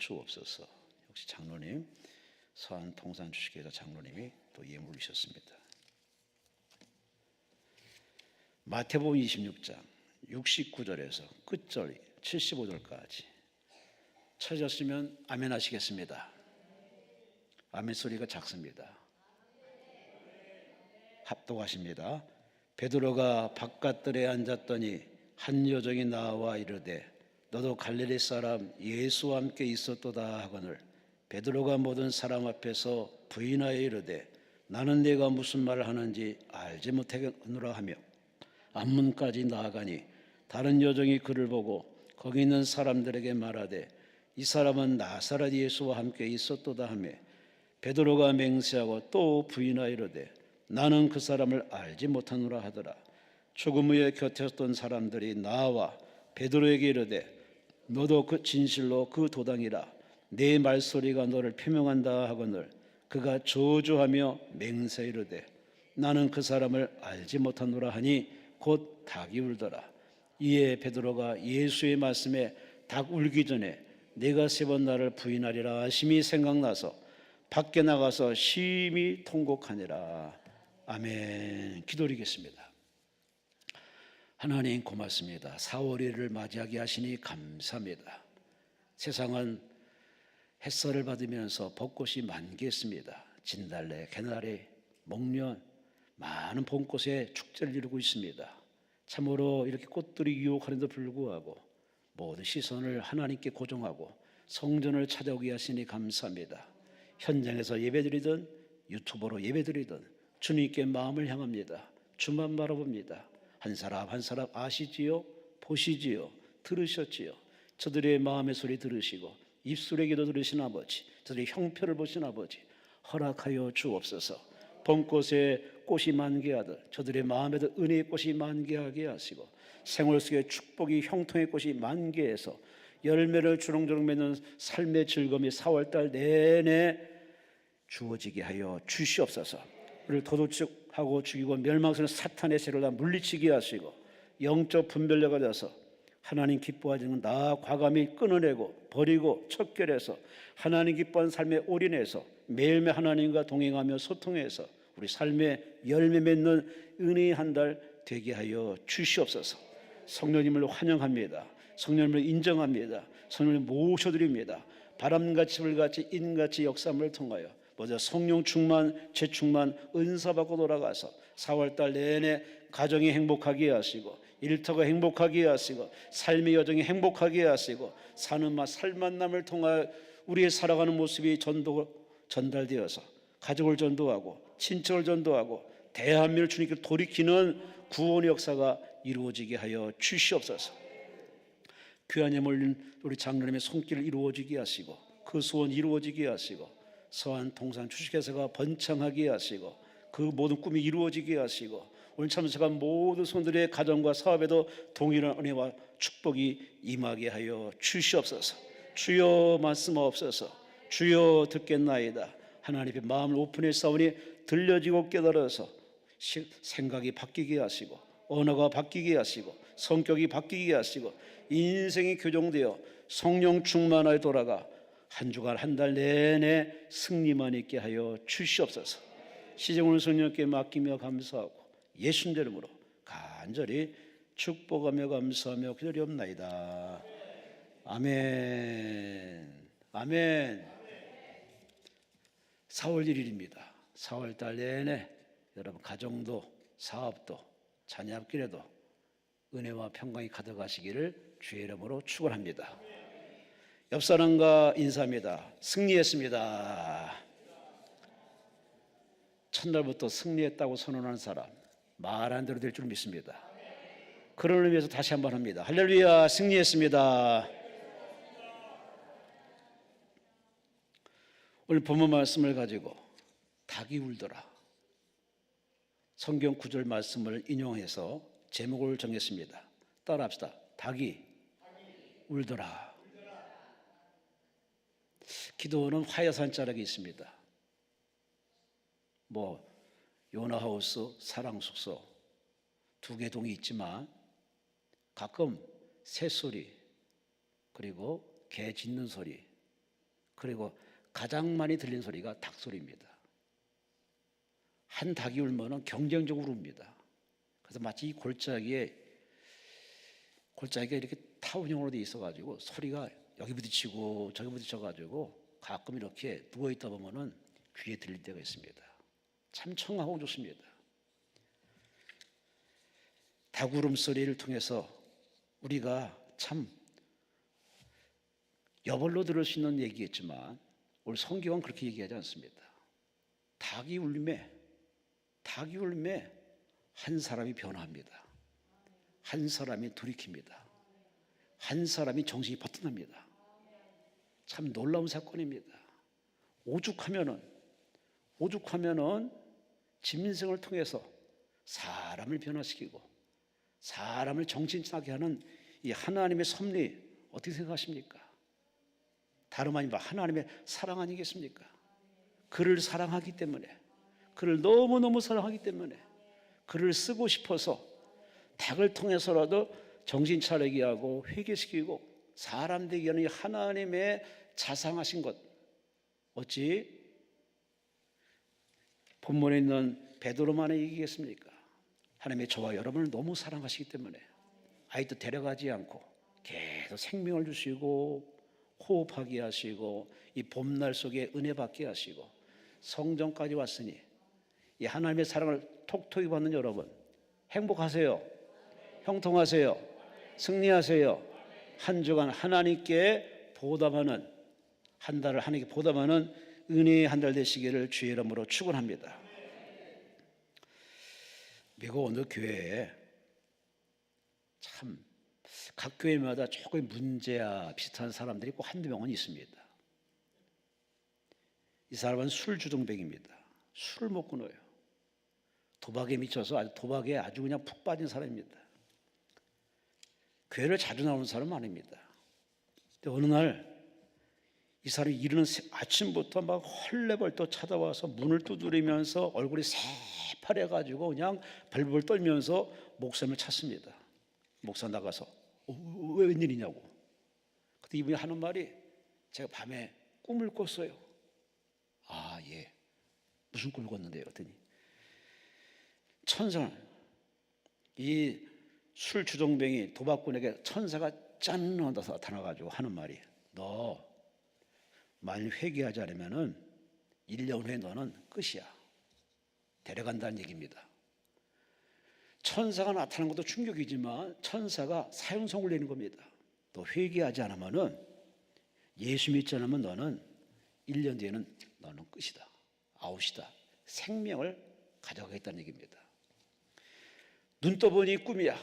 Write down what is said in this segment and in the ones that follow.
주옵소서. 역시 장로님, 서안 통산 주식회사 장로님이 또 예물을 주셨습니다. 마태복음 26장 69절에서 끝절 75절까지 찾으셨으면 아멘 하시겠습니다. 아멘 소리가 작습니다. 합독하십니다. 베드로가 바깥들에 앉았더니 한 여종이 나와 이르되 너도 갈릴리 사람 예수와 함께 있었도다 하거늘 베드로가 모든 사람 앞에서 부인하여 이르되 나는 네가 무슨 말을 하는지 알지 못하겠노라 하며 앞문까지 나아가니 다른 여종이 그를 보고 거기 있는 사람들에게 말하되 이 사람은 나사렛 예수와 함께 있었도다 하며 베드로가 맹세하고 또 부인하여 이르되 나는 그 사람을 알지 못하노라 하더라. 조금 후에 곁에 섰던 사람들이 나와 베드로에게 이르되 너도 그 진실로 그 도당이라 내 말소리가 너를 표명한다 하거늘 그가 저주하며 맹세 이르되 나는 그 사람을 알지 못하노라 하니 곧 닭이 울더라. 이에 베드로가 예수의 말씀에 닭 울기 전에 내가 3번 나를 부인하리라 하심이 생각나서 밖에 나가서 심히 통곡하니라. 아멘. 기도드리겠습니다. 하나님 고맙습니다. 4월 1일을 맞이하게 하시니 감사합니다. 세상은 햇살을 받으면서 벚꽃이 만개했습니다. 진달래, 개나리, 목련, 많은 봄꽃에 축제를 이루고 있습니다. 참으로 이렇게 꽃들이 유혹하는데도 불구하고 모든 시선을 하나님께 고정하고 성전을 찾아오게 하시니 감사합니다. 현장에서 예배드리든 유튜브로 예배드리든 주님께 마음을 향합니다. 주만 바라봅니다. 한 사람 한 사람 아시지요? 보시지요? 들으셨지요? 저들의 마음의 소리 들으시고 입술의 기도 들으신 아버지, 저들의 형편을 보신 아버지 허락하여 주옵소서. 봄꽃에 꽃이 만개하듯 저들의 마음에도 은혜의 꽃이 만개하게 하시고 생활 속에 축복이 형통의 꽃이 만개해서 열매를 주렁주렁 맺는 삶의 즐거움이 4월달 내내 주어지게 하여 주시옵소서. 우리를 도둑질하고 죽이고 멸망스러운 사탄의 세를 다 물리치게 하시고 영적 분별력을 가져서 하나님 기뻐하시는 나 과감히 끊어내고 버리고 척결해서 하나님 기뻐하는 삶에 올인해서 매일매일 하나님과 동행하며 소통해서 우리 삶에 열매 맺는 은혜의 한 달 되게 하여 주시옵소서. 성령님을 환영합니다. 성령님을 인정합니다. 성령님을 모셔드립니다. 바람같이 불같이 인같이 역사함을 통하여 먼저 성령 충만, 재충만, 은사 받고 돌아가서 4월달 내내 가정이 행복하게 하시고 일터가 행복하게 하시고 삶의 여정이 행복하게 하시고 사는 맛 살만남을 통하여 우리의 살아가는 모습이 전달되어서 가족을 전도하고 친척을 전도하고 대한민국을 주님께 돌이키는 구원의 역사가 이루어지게 하여 주시옵소서. 귀환에 몰린 우리 장로님의 손길을 이루어지게 하시고 그 소원 이루어지게 하시고 서안 통산 주식회사가 번창하게 하시고 그 모든 꿈이 이루어지게 하시고 오늘 참석한 모든 손들의 가정과 사업에도 동일한 은혜와 축복이 임하게 하여 주시옵소서. 주여 말씀하옵소서. 주여 듣겠나이다. 하나님의 마음을 오픈해 싸우니 들려지고 깨달아서 생각이 바뀌게 하시고 언어가 바뀌게 하시고 성격이 바뀌게 하시고 인생이 교정되어 성령 충만하여 돌아가 한 주간 한 달 내내 승리만 있게 하여 주시옵소서. 시정을 성령께 맡기며 감사하고 예수님 이름으로 간절히 축복하며 감사하며 기도리옵나이다. 아멘. 아멘. 4월 1일입니다. 4월 달 내내 여러분 가정도 사업도 자녀 앞길에도 은혜와 평강이 가득하시기를 주의 이름으로 축원합니다. 옆 사람과 인사합니다. 승리했습니다. 첫날부터 승리했다고 선언하는 사람 말한 대로 될 줄 믿습니다. 그런 의미에서 다시 한번 합니다. 할렐루야, 승리했습니다. 오늘 본문 말씀을 가지고 닭이 울더라. 성경 구절 말씀을 인용해서 제목을 정했습니다. 따라합시다. 닭이 울더라. 기도는 화여산 자락이 있습니다. 요나하우스, 사랑숙소 2개 동이 있지만 가끔 새소리 그리고 개 짖는 소리 그리고 가장 많이 들리는 소리가 닭 소리입니다. 한 닭이 울면은 경쟁적으로 웁니다. 그래서 마치 이 골짜기가 이렇게 타원형으로 돼 있어가지고 소리가 여기 부딪히고 저기 부딪혀가지고 가끔 이렇게 누워 있다 보면은 귀에 들릴 때가 있습니다. 참 청하고 좋습니다. 닭 울음소리를 통해서 우리가 참 여벌로 들을 수 있는 얘기겠지만 오늘 성경은 그렇게 얘기하지 않습니다. 닭이 울림에 한 사람이 변화합니다. 한 사람이 돌이킵니다. 한 사람이 정신이 버튼합니다. 참 놀라운 사건입니다. 오죽하면은 짐승을 통해서 사람을 변화시키고 사람을 정신차게 하는 이 하나님의 섭리 어떻게 생각하십니까? 다름 아닌 하나님의 사랑 아니겠습니까? 그를 사랑하기 때문에, 그를 너무너무 사랑하기 때문에 그를 쓰고 싶어서 닭을 통해서라도 정신 차리게 하고 회개시키고 사람 되게 하는 하나님의 자상하신 것, 어찌 본문에 있는 베드로만의 얘기겠습니까? 하나님의 저와 여러분을 너무 사랑하시기 때문에 아직도 데려가지 않고 계속 생명을 주시고 호흡하게 하시고 이 봄날 속에 은혜 받게 하시고 성전까지 왔으니 이 하나님의 사랑을 톡톡히 받는 여러분 행복하세요. 형통하세요. 승리하세요. 한 주간 하나님께 보답하는, 한 달을 하나님께 보답하는 은혜의 한 달 되시기를 주의 이름으로 축원합니다. 미국 어느 교회에 참 각 교회마다 조금 문제야 비슷한 사람들이 꼭 한두 명은 있습니다. 이 사람은 술주정뱅입니다. 술을 못 끊어요. 도박에 미쳐서 도박에 아주 그냥 푹 빠진 사람입니다. 교회를 자주 나오는 사람은 아닙니다. 근데 어느 날 이 사람이 이르는 아침부터 막 헐레벌떡 찾아와서 문을 두드리면서 얼굴이 새파래가지고 그냥 벌벌 떨면서 목사님을 찾습니다. 목사 나가서 왜 웬일이냐고. 그때 이분이 하는 말이 제가 밤에 꿈을 꿨어요. 아, 예. 무슨 꿈을 꿨는데요? 그랬더니 천사, 이 술주정뱅이 도박꾼에게 천사가 짠 나타나가지고 하는 말이 너 만일 회개하지 않으면은 1년 후에 너는 끝이야. 데려간다는 얘기입니다. 천사가 나타난 것도 충격이지만 천사가 사형선고를 내는 겁니다. 너 회개하지 않으면은 예수 믿지 않으면 너는 1년 뒤에는 너는 끝이다. 아웃이다. 생명을 가져가겠다는 얘기입니다. 눈 떠보니 꿈이야.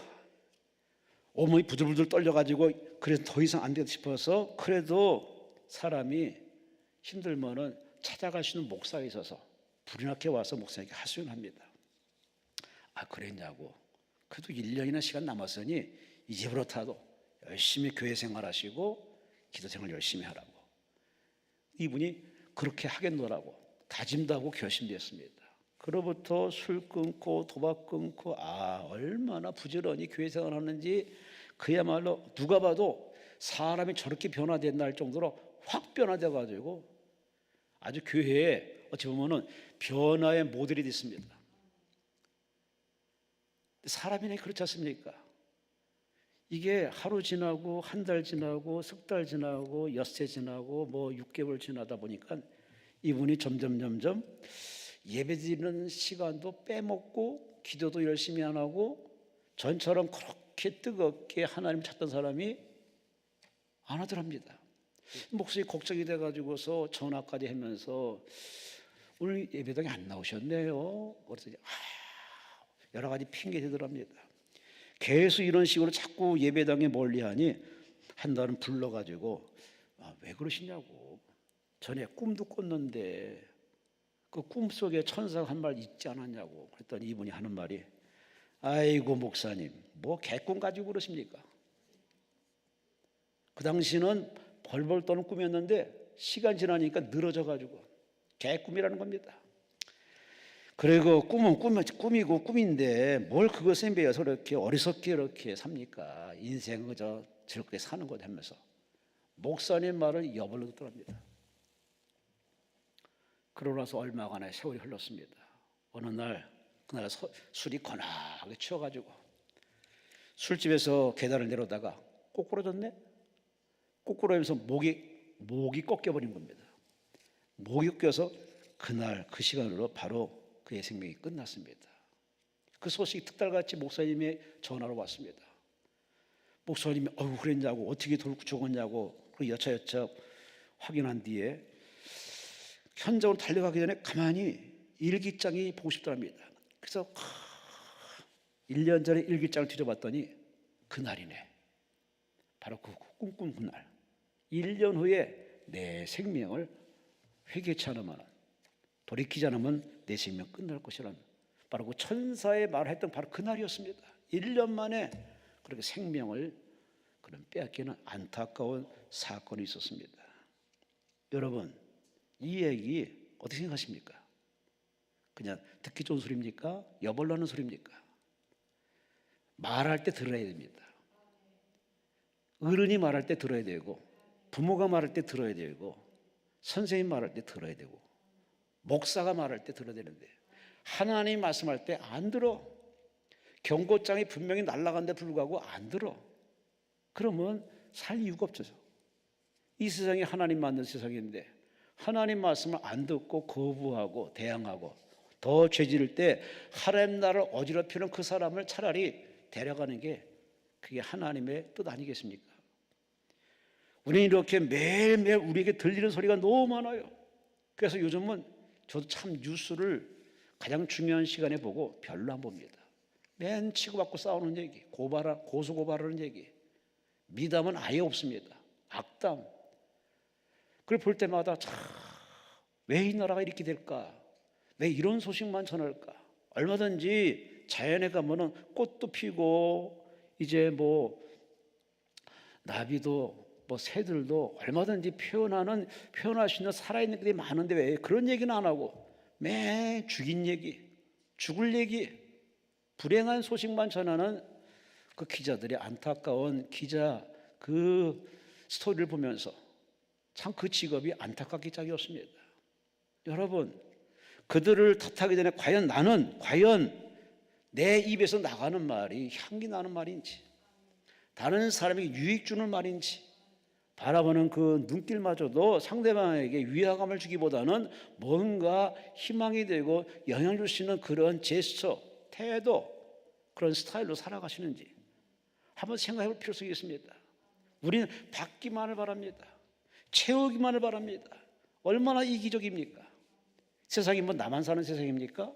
온몸이 부들부들 떨려가지고 그래서 더 이상 안 되겠다 싶어서 그래도 사람이 힘들면은 찾아갈 수 있는 목사가 있어서 불이 나게 와서 목사에게 하소연을 합니다. 아, 그랬냐고. 그래도 1년이나 시간 남았으니 이제부터라도 열심히 교회 생활하시고 기도 생활 열심히 하라고. 이분이 그렇게 하겠노라고 다짐도 하고 결심되었습니다. 그로부터 술 끊고 도박 끊고 얼마나 부지런히 교회 생활하는지 그야말로 누가 봐도 사람이 저렇게 변화된다 할 정도로 확 변화돼 가지고 아주 교회에 어찌 보면은 변화의 모델이 됐습니다. 사람이네 그렇지 않습니까? 이게 하루 지나고 한 달 지나고 석 달 지나고 엿새 지나고 뭐 6개월 지나다 보니까 이분이 점점 예배드리는 시간도 빼먹고 기도도 열심히 안 하고 전처럼 그렇게 뜨겁게 하나님 찾던 사람이 안 하더랍니다. 목소리 걱정이 돼가지고서 전화까지 하면서 오늘 예배당에 안 나오셨네요. 그랬더니 여러 가지 핑계 대더랍니다. 계속 이런 식으로 자꾸 예배당에 멀리하니 한 달은 불러가지고 왜 그러시냐고. 전에 꿈도 꿨는데 그 꿈속에 천사가 한 말 있지 않았냐고. 그랬더니 이분이 하는 말이 아이고 목사님 뭐 개꿈 가지고 그러십니까? 그 당시는 벌벌 떠는 꿈이었는데 시간 지나니까 늘어져가지고 개꿈이라는 겁니다. 그리고 꿈은 꿈이고 꿈인데 뭘 그것에 비해서 이렇게 어리석게 이렇게 삽니까? 인생은 그저 즐겁게 사는 것 하면서 목사님 말을 여벌로 듣더랍니다. 그러고 나서 얼마가 나 세월이 흘렀습니다. 어느 날 그날 술이 거나하게 취해가지고 술집에서 계단을 내려다가 꼬꾸라졌네. 꼬꾸라면서 목이 꺾여버린 겁니다. 목이 꺾여서 그날 그 시간으로 바로 그의 생명이 끝났습니다. 그 소식이 특달같이 목사님이 전화로 왔습니다. 목사님이 그랬냐고, 어떻게 죽었냐고 그 여차여차 확인한 뒤에 현장으로 달려가기 전에 가만히 일기장이 보고 싶더랍니다. 그래서 1년 전에 일기장을 뒤져봤더니 그날이네. 바로 그 꿈꾼 그날. 1년 후에 내 생명을 회개치 않으면, 돌이키지 않으면 내 생명 끝날 것이라는 바로 그 천사의 말을 했던 바로 그날이었습니다. 1년 만에 그렇게 생명을 빼앗기는 안타까운 사건이 있었습니다. 여러분, 이 얘기 어떻게 생각하십니까? 그냥 듣기 좋은 소리입니까? 여벌나는 소리입니까? 말할 때 들어야 됩니다. 어른이 말할 때 들어야 되고, 부모가 말할 때 들어야 되고, 선생님 말할 때 들어야 되고, 목사가 말할 때 들어야 되는데 하나님 말씀할 때 안 들어. 경고장이 분명히 날아간데 불구하고 안 들어. 그러면 살 이유가 없죠. 이 세상이 하나님 만든 세상인데 하나님 말씀을 안 듣고 거부하고 대항하고 더 죄지을 때 하나님 나라를 어지럽히는 그 사람을 차라리 데려가는 게 그게 하나님의 뜻 아니겠습니까? 우리는 이렇게 매일매일 우리에게 들리는 소리가 너무 많아요. 그래서 요즘은 저도 참 뉴스를 가장 중요한 시간에 보고 별로 안 봅니다. 맨 치고받고 싸우는 얘기, 고소고발하는 얘기, 미담은 아예 없습니다. 악담. 그걸 볼 때마다 왜 이 나라가 이렇게 될까? 왜 이런 소식만 전할까? 얼마든지 자연에 가면은 꽃도 피고 이제 나비도 새들도 얼마든지 표현할 수 있는 살아있는 것들이 많은데 왜 그런 얘기는 안 하고 매 죽인 얘기, 죽을 얘기, 불행한 소식만 전하는 그 기자들의 안타까운 기자 그 스토리를 보면서 참 그 직업이 안타깝기 짝이 없습니다. 여러분, 그들을 탓하기 전에 과연 내 입에서 나가는 말이 향기 나는 말인지, 다른 사람에게 유익 주는 말인지 바라보는 그 눈길마저도 상대방에게 위화감을 주기보다는 뭔가 희망이 되고 영향을 줄 수 있는 그런 제스처, 태도, 그런 스타일로 살아가시는지 한번 생각해 볼 필요성이 있습니다. 우리는 받기만을 바랍니다. 채우기만을 바랍니다. 얼마나 이기적입니까? 세상이 나만 사는 세상입니까?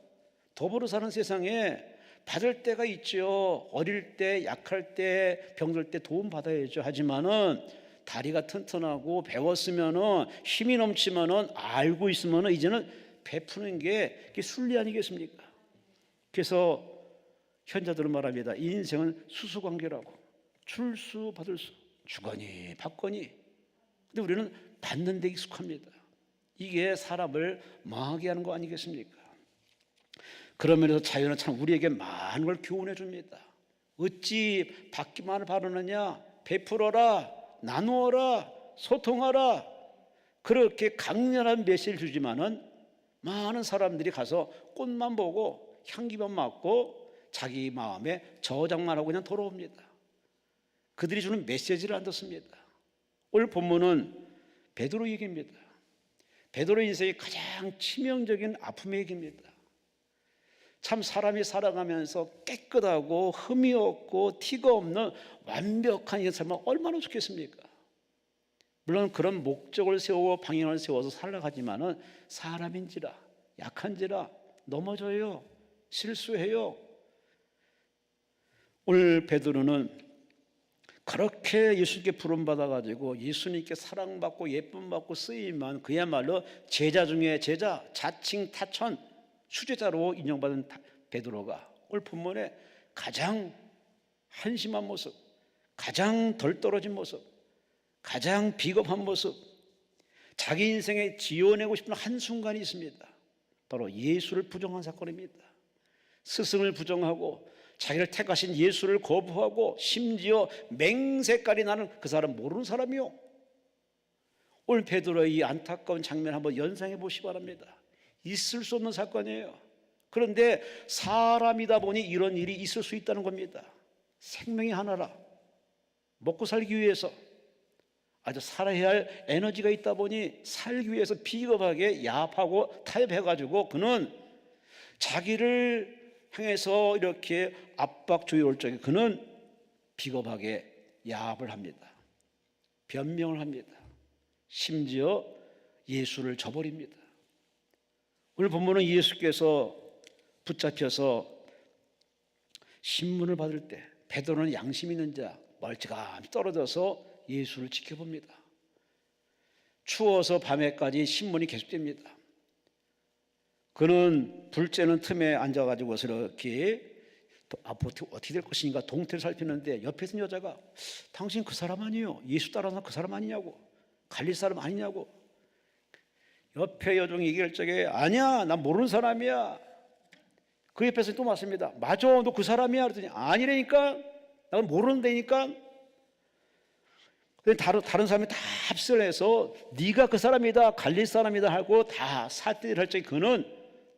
더불어 사는 세상에 받을 때가 있죠. 어릴 때, 약할 때, 병들 때 도움 받아야죠. 하지만은 다리가 튼튼하고 배웠으면은 힘이 넘치면은 알고 있으면은 이제는 베푸는 게 순리 아니겠습니까? 그래서 현자들은 말합니다. 이 인생은 수수관계라고. 줄 수 받을 수, 주거니 받거니. 근데 우리는 받는 데 익숙합니다. 이게 사람을 망하게 하는 거 아니겠습니까? 그런 면에서 자연은 참 우리에게 많은 걸 교훈해 줍니다. 어찌 받기만을 바라느냐? 베풀어라, 나누어라, 소통하라. 그렇게 강렬한 메시지를 주지만은 많은 사람들이 가서 꽃만 보고 향기만 맡고 자기 마음에 저장만 하고 그냥 돌아옵니다. 그들이 주는 메시지를 안 듣습니다. 오늘 본문은 베드로 얘기입니다. 베드로 인생의 가장 치명적인 아픔의 얘기입니다. 참 사람이 살아가면서 깨끗하고 흠이 없고 티가 없는 완벽한 이 삶은 얼마나 좋겠습니까? 물론 그런 목적을 세우고 방향을 세워서 살아가지만은 사람인지라 약한지라 넘어져요. 실수해요. 오늘 베드로는 그렇게 예수님께 부름받아가지고 예수님께 사랑받고 예쁨받고 쓰임만 그야말로 제자 중에 제자, 자칭 타천, 수제자로 인정받은 베드로가 오늘 본문에 가장 한심한 모습, 가장 덜 떨어진 모습, 가장 비겁한 모습, 자기 인생에 지어내고 싶은 한순간이 있습니다. 바로 예수를 부정한 사건입니다. 스승을 부정하고 자기를 택하신 예수를 거부하고 심지어 맹색깔이 나는 그 사람 모르는 사람이요. 오늘 베드로의 이 안타까운 장면 한번 연상해 보시기 바랍니다. 있을 수 없는 사건이에요. 그런데 사람이다 보니 이런 일이 있을 수 있다는 겁니다. 생명이 하나라. 먹고 살기 위해서 아주 살아야 할 에너지가 있다 보니 살기 위해서 비겁하게 야합하고 타협해가지고 그는 자기를 향해서 이렇게 압박 조율할 적에 그는 비겁하게 야합을 합니다. 변명을 합니다. 심지어 예수를 저버립니다. 오늘 본문은 예수께서 붙잡혀서 신문을 받을 때 베드로는 양심 있는 자 멀찌감치 떨어져서 예수를 지켜봅니다. 추워서 밤에까지 신문이 계속됩니다. 그는 불 쬐는 틈에 앉아가지고서 이렇게 앞으로 어떻게 될 것인가 동태를 살피는데 옆에 있는 여자가 당신 그 사람 아니에요? 예수 따라서 그 사람 아니냐고, 갈릴 사람 아니냐고. 옆에 여종이 얘기할 적에 아니야, 난 모르는 사람이야. 그 옆에서 또 맞습니다. 맞아, 너 그 사람이야. 그랬더니 아니라니까, 난 모르는데니까. 다른 사람이 다 합세를 해서 네가 그 사람이다, 갈릴 사람이다 하고 다 살뜰 할 적에 그는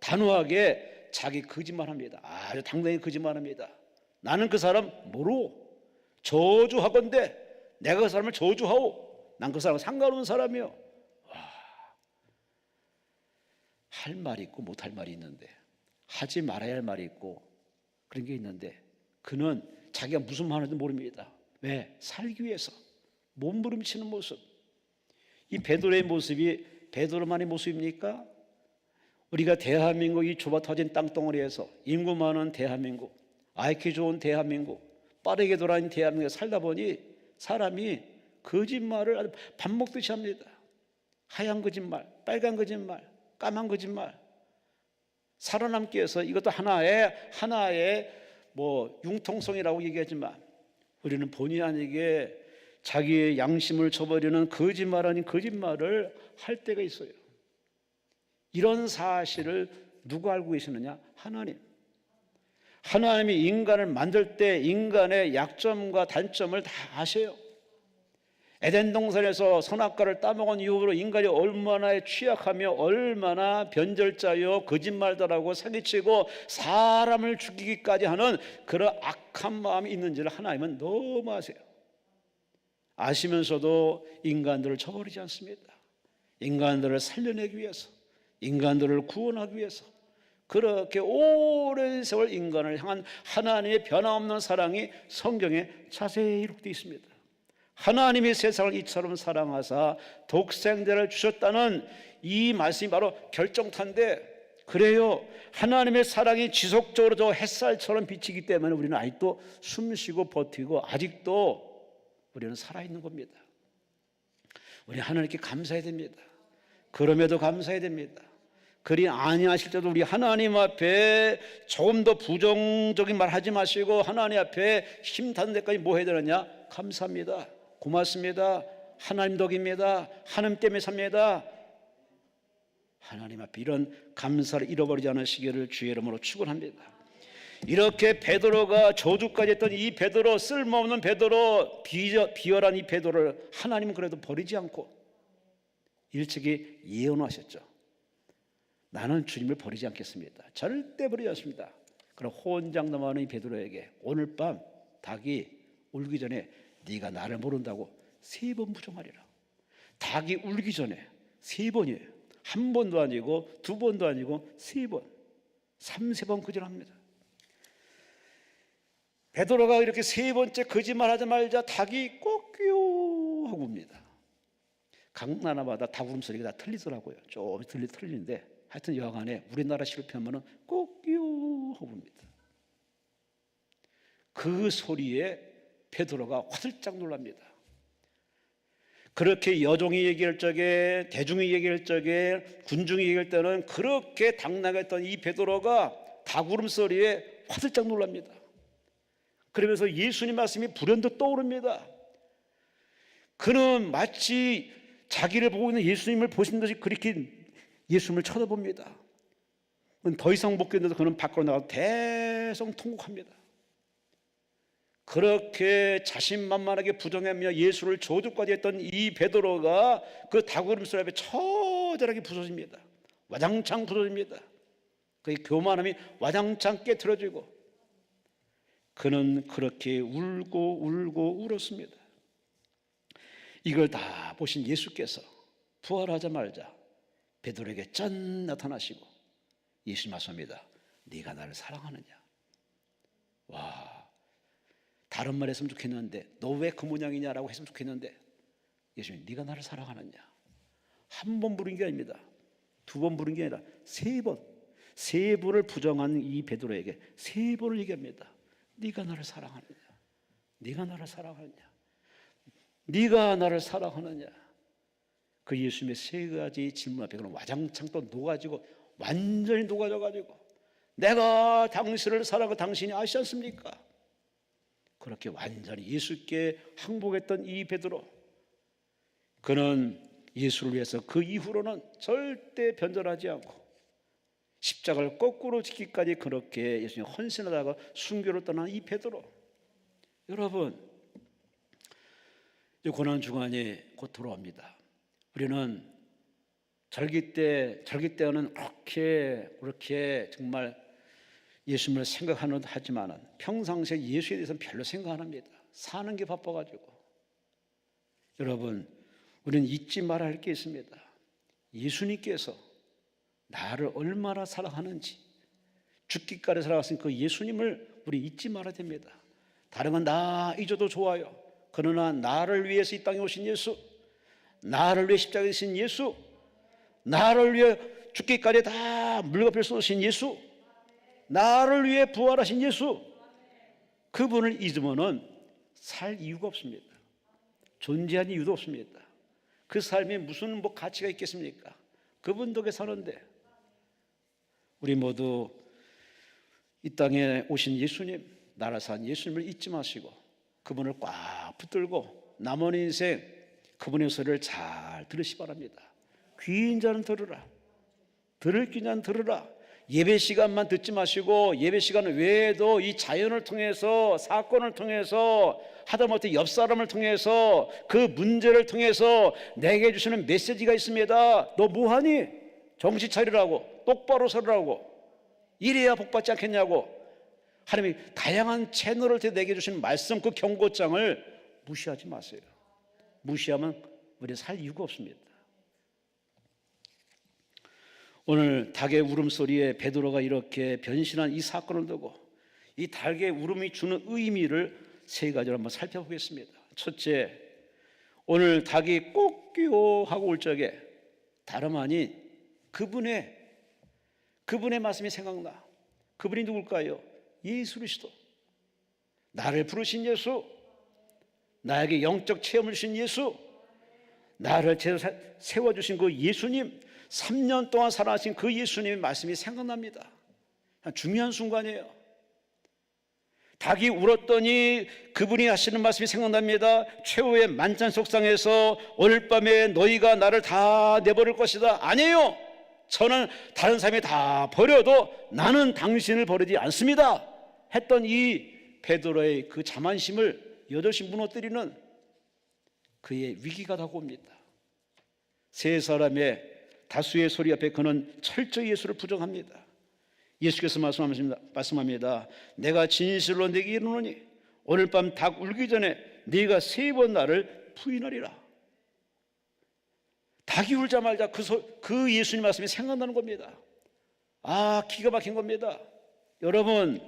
단호하게 자기 거짓말합니다. 아주 당당히 거짓말합니다. 나는 그 사람 모르고 저주하건대 내가 그 사람을 저주하오. 난 그 사람은 상관없는 사람이요. 할 말이 있고 못할 말이 있는데, 하지 말아야 할 말이 있고 그런 게 있는데 그는 자기가 무슨 말하는지 모릅니다. 왜? 살기 위해서 몸부림치는 모습. 이 베드로의 모습이 베드로만의 모습입니까? 우리가 대한민국 이 좁아 터진 땅덩어리에서 인구 많은 대한민국, IQ 좋은 대한민국, 빠르게 돌아다니는 대한민국에 살다 보니 사람이 거짓말을 아주 밥 먹듯이 합니다. 하얀 거짓말, 빨간 거짓말, 까만 거짓말. 살아남기 위해서 이것도 하나의 뭐 융통성이라고 얘기하지만 우리는 본의 아니게 자기의 양심을 저버리는 거짓말 아닌 거짓말을 할 때가 있어요. 이런 사실을 누가 알고 계시느냐? 하나님. 하나님이 인간을 만들 때 인간의 약점과 단점을 다 아셔요. 에덴 동산에서 선악과를 따먹은 이후로 인간이 얼마나 취약하며 얼마나 변절자요 거짓말들하고 사기치고 사람을 죽이기까지 하는 그런 악한 마음이 있는지를 하나님은 너무 아세요. 아시면서도 인간들을 저버리지 않습니다. 인간들을 살려내기 위해서, 인간들을 구원하기 위해서 그렇게 오랜 세월 인간을 향한 하나님의 변함없는 사랑이 성경에 자세히 기록되어 있습니다. 하나님이 세상을 이처럼 사랑하사 독생자를 주셨다는 이 말씀이 바로 결정타인데, 그래요, 하나님의 사랑이 지속적으로 저 햇살처럼 비치기 때문에 우리는 아직도 숨쉬고 버티고 아직도 우리는 살아있는 겁니다. 우리 하나님께 감사해야 됩니다. 그럼에도 감사해야 됩니다. 그리 아니하실 때도 우리 하나님 앞에 조금 더 부정적인 말 하지 마시고 하나님 앞에 힘닿는 데까지 뭐 해야 되느냐? 감사합니다. 고맙습니다. 하나님 덕입니다. 하나님 때문에 삽니다. 하나님 앞에 이런 감사를 잃어버리지 않은 시기를 주의 이름으로 축원합니다. 이렇게 베드로가 저주까지 했던 이 베드로, 쓸모없는 베드로, 비열한 이 베드로를 하나님은 그래도 버리지 않고 일찍이 예언하셨죠. 나는 주님을 버리지 않겠습니다. 절대 버리지 않습니다. 그럼 호언장담하는 이 베드로에게 오늘 밤 닭이 울기 전에 네가 나를 모른다고 3번 부정하리라. 닭이 울기 전에 3번이에요. 1번도 아니고 2번도 아니고 3번, 3번 거짓합니다. 베드로가 이렇게 3번째 거짓말하지 말자 닭이 꼬끼요 하고 웁니다. 강나라마다 닭 울음소리가 다 틀리더라고요. 좀 틀리는데 하여튼 여하간에 우리나라 실패하면 꼬끼요 하고 웁니다. 그 소리에 베드로가 화들짝 놀랍니다. 그렇게 여종이 얘기할 적에, 대중이 얘기할 적에, 군중이 얘기할 때는 그렇게 당나게 했던 이 베드로가 닭 울음소리에 화들짝 놀랍니다. 그러면서 예수님 말씀이 불현듯 떠오릅니다. 그는 마치 자기를 보고 있는 예수님을 보신 듯이 그렇게 예수님을 쳐다봅니다. 더 이상 못 견뎌서 그는 밖으로 나가서 대성통곡합니다. 그렇게 자신만만하게 부정하며 예수를 저주까지 했던 이 베드로가 그 닭 울음소리 앞에 처절하게 부서집니다. 와장창 부서집니다. 그 교만함이 와장창 깨트려지고 그는 그렇게 울고 울었습니다. 이걸 다 보신 예수께서 부활하자마자 베드로에게 짠 나타나시고 예수 말씀합니다. 네가 나를 사랑하느냐? 와, 다른 말 했으면 좋겠는데 너 왜 그 모양이냐라고 했으면 좋겠는데 예수님 네가 나를 사랑하느냐? 한 번 부른 게 아닙니다. 두 번 부른 게 아니라 세 번을 부정한 이 베드로에게 세 번을 얘기합니다. 네가 나를 사랑하느냐? 네가 나를 사랑하느냐? 네가 나를 사랑하느냐? 그 예수님의 세 가지 질문 앞에 그는 와장창 또 녹아지고 완전히 녹아져가지고 내가 당신을 사랑하고 당신이 아시지 않습니까? 그렇게 완전히 예수께 항복했던 이 베드로, 그는 예수를 위해서 그 이후로는 절대 변절하지 않고 십자가를 거꾸로 지키기까지 그렇게 예수님 헌신하다가 순교를 떠난 이 베드로, 여러분 고난 주간이 곧 돌아옵니다. 우리는 절기 때는 그렇게 정말 예수님을 생각하는 하지만은 평상시에 예수에 대해서는 별로 생각 안 합니다. 사는 게 바빠가지고. 여러분, 우리는 잊지 말아야 할 게 있습니다. 예수님께서 나를 얼마나 사랑하는지, 죽기까지 살아가신 그 예수님을 우리 잊지 말아야 됩니다. 다른 건 나 잊어도 좋아요. 그러나 나를 위해서 이 땅에 오신 예수, 나를 위해 십자가에 지신 예수, 나를 위해 죽기까지 다 물과 쏟으신 예수, 나를 위해 부활하신 예수, 그분을 잊으면은 살 이유가 없습니다. 존재한 이유도 없습니다. 그 삶에 무슨 가치가 있겠습니까? 그분 덕에 사는데. 우리 모두 이 땅에 오신 예수님, 나라 산 예수님을 잊지 마시고 그분을 꽉 붙들고 남은 인생 그분의 소리를 잘 들으시 바랍니다. 귀인 자는 들으라. 들을 귀는 들으라. 예배 시간만 듣지 마시고 예배 시간 외에도 이 자연을 통해서, 사건을 통해서, 하다못해 옆 사람을 통해서, 그 문제를 통해서 내게 주시는 메시지가 있습니다. 너 뭐하니? 정신 차리라고, 똑바로 서라고, 이래야 복받지 않겠냐고. 하나님이 다양한 채널을 통해 내게 주신 말씀, 그 경고장을 무시하지 마세요. 무시하면 우리 살 이유가 없습니다. 오늘 닭의 울음소리에 베드로가 이렇게 변신한 이 사건을 두고 이 닭의 울음이 주는 의미를 세 가지로 한번 살펴보겠습니다. 첫째, 오늘 닭이 꼬끼오 하고 올 적에 다름 아닌 그분의 말씀이 생각나. 그분이 누굴까요? 예수 그리스도. 나를 부르신 예수, 나에게 영적 체험을 주신 예수, 나를 세워주신 그 예수님, 3년 동안 살아가신 그 예수님의 말씀이 생각납니다. 중요한 순간이에요. 닭이 울었더니 그분이 하시는 말씀이 생각납니다. 최후의 만찬 속상에서 오늘 밤에 너희가 나를 다 내버릴 것이다. 아니에요. 저는 다른 사람이 다 버려도 나는 당신을 버리지 않습니다. 했던 이 베드로의 그 자만심을 여럿이 무너뜨리는 그의 위기가 다가옵니다. 세 사람의 다수의 소리 앞에 그는 철저히 예수를 부정합니다. 예수께서 말씀합니다. 내가 진실로 네게 이르노니 오늘 밤 닭 울기 전에 네가 세 번 나를 부인하리라. 닭이 울자마자 그 예수님 말씀이 생각나는 겁니다. 기가 막힌 겁니다. 여러분,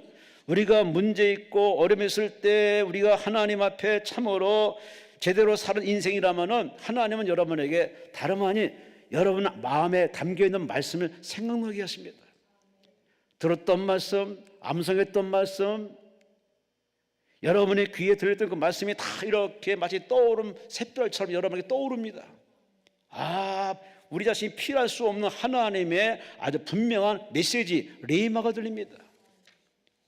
우리가 문제 있고 어려움이 있을 때 우리가 하나님 앞에 참으로 제대로 사는 인생이라면은 하나님은 여러분에게 다름 아닌 여러분 마음에 담겨있는 말씀을 생각나게 하십니다. 들었던 말씀, 암송했던 말씀, 여러분의 귀에 들렸던 그 말씀이 다 이렇게 마치 떠오름 샛별처럼 여러분에게 떠오릅니다. 우리 자신이 피할 수 없는 하나님의 아주 분명한 메시지, 레이마가 들립니다.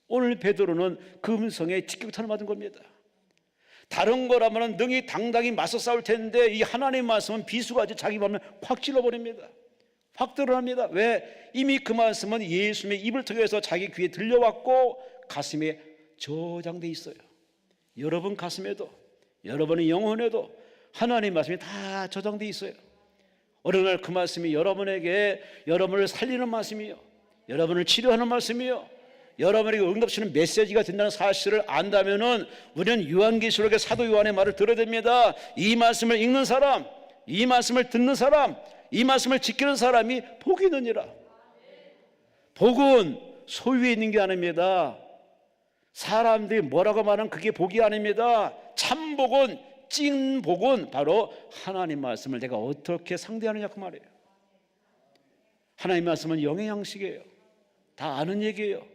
오늘 베드로는 그 음성에 직격탄을 맞은 겁니다. 다른 거라면 능히 당당히 맞서 싸울 텐데 이 하나님의 말씀은 비수가지 자기 마음을 확 찔러버립니다. 확 드러납니다. 왜? 이미 그 말씀은 예수님의 입을 통해서 자기 귀에 들려왔고 가슴에 저장돼 있어요. 여러분 가슴에도, 여러분의 영혼에도 하나님의 말씀이 다 저장돼 있어요. 어느 날 그 말씀이 여러분을 살리는 말씀이요, 여러분을 치료하는 말씀이요, 여러분에게 응답주는 메시지가 된다는 사실을 안다면은 우리는 요한계시록의 사도 요한의 말을 들어야 됩니다. 이 말씀을 읽는 사람, 이 말씀을 듣는 사람, 이 말씀을 지키는 사람이 복이 있느니라. 복은 소유에 있는 게 아닙니다. 사람들이 뭐라고 말하는 그게 복이 아닙니다. 참복은, 찐복은 바로 하나님 말씀을 내가 어떻게 상대하느냐 그 말이에요. 하나님 말씀은 영의 양식이에요. 다 아는 얘기예요.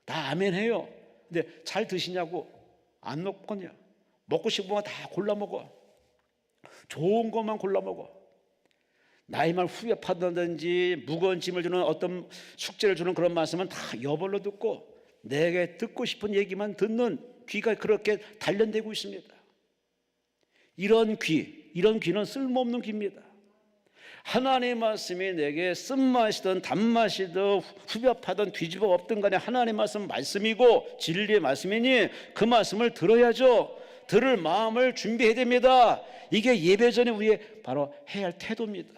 다 아멘해요. 근데 잘 드시냐고? 안 먹거든요. 먹고 싶으면 다 골라 먹어. 좋은 것만 골라 먹어. 나의 말 후회 판단든지 무거운 짐을 주는 어떤 숙제를 주는 그런 말씀은 다 여벌로 듣고 내게 듣고 싶은 얘기만 듣는 귀가 그렇게 단련되고 있습니다. 이런 귀는 쓸모없는 귀입니다. 하나님의 말씀이 내게 쓴맛이든 단맛이든 후벼파든 뒤집어 엎든 간에 하나님의 말씀은 말씀이고 진리의 말씀이니 그 말씀을 들어야죠. 들을 마음을 준비해야 됩니다. 이게 예배 전에 우리의 바로 해야 할 태도입니다.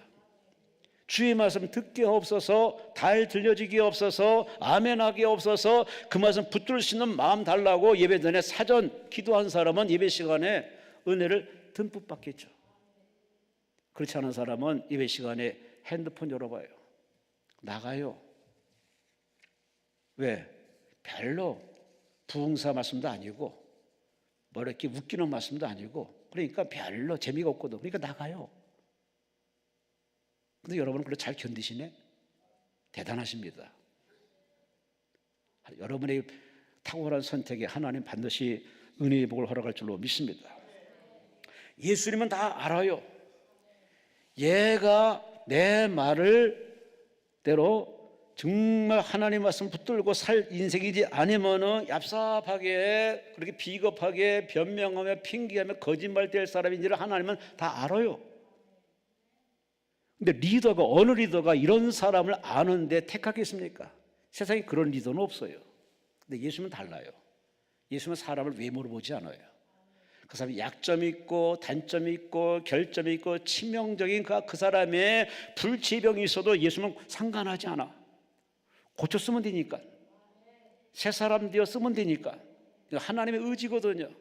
주의 말씀 듣게 없어서, 달 들려지게 없어서, 아멘하게 없어서 그 말씀 붙들 수 있는 마음 달라고 예배 전에 사전 기도한 사람은 예배 시간에 은혜를 듬뿍 받겠죠. 그렇지 않은 사람은 예배 시간에 핸드폰 열어봐요. 나가요. 왜? 별로 부흥사 말씀도 아니고 뭐 이렇게 웃기는 말씀도 아니고 그러니까 별로 재미가 없거든. 그러니까 나가요. 근데 여러분은 그걸 잘 견디시네? 대단하십니다. 여러분의 탁월한 선택에 하나님 반드시 은혜의 복을 허락할 줄로 믿습니다. 예수님은 다 알아요. 얘가 내 말을 대로 정말 하나님 말씀 붙들고 살 인생이지 아니면은 얍삽하게 그렇게 비겁하게 변명하며 핑계하며 거짓말 될 사람인지를 하나님은 다 알아요. 근데 어느 리더가 이런 사람을 아는데 택하겠습니까? 세상에 그런 리더는 없어요. 근데 예수님은 달라요. 예수님은 사람을 외모로 보지 않아요. 그 사람이 약점이 있고 단점이 있고 결점이 있고 치명적인 그 사람의 불치병이 있어도 예수님은 상관하지 않아. 고쳐 쓰면 되니까. 새 사람 되어 쓰면 되니까. 하나님의 의지거든요.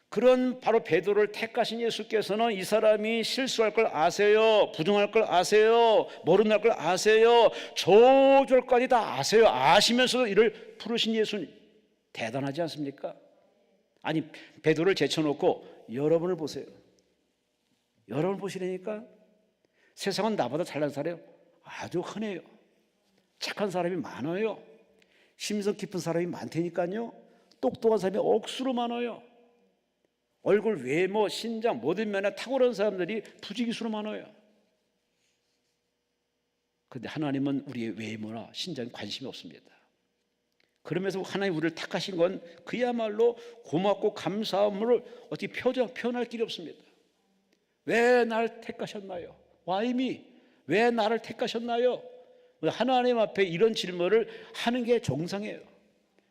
그런 바로 베드로를 택하신 예수께서는 이 사람이 실수할 걸 아세요. 부정할 걸 아세요. 모른날 걸 아세요. 저절까지 다 아세요. 아시면서도 이를 부르신 예수님 대단하지 않습니까? 아니 베드로를 제쳐놓고 여러분을 보세요. 여러분을 보시라니까. 세상은 나보다 잘난 사람이 아주 흔해요. 착한 사람이 많아요. 심성 깊은 사람이 많다니까요. 똑똑한 사람이 억수로 많아요. 얼굴, 외모, 신장 모든 면에 탁월한 사람들이 부지기수로 많아요. 그런데 하나님은 우리의 외모나 신장에 관심이 없습니다. 그러면서 하나님 우리를 택하신 건 그야말로 고맙고 감사함을 어떻게 표현할 길이 없습니다. 왜 나를 택하셨나요? Why me? 왜 나를 택하셨나요? 하나님 앞에 이런 질문을 하는 게 정상이에요.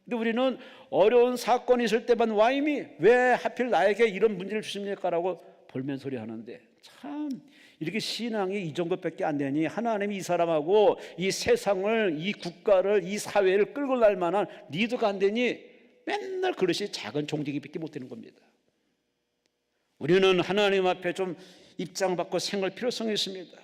근데 우리는 어려운 사건이 있을 때만 Why me? 왜 하필 나에게 이런 문제를 주십니까? 라고 볼멘소리 하는데 참 이렇게 신앙이 이 정도밖에 안 되니 하나님이 이 사람하고 이 세상을, 이 국가를, 이 사회를 끌고 갈 만한 리더가 안 되니 맨날 그릇이 작은 종지기밖에 못 되는 겁니다. 우리는 하나님 앞에 좀 입장받고 생활 필요성이 있습니다.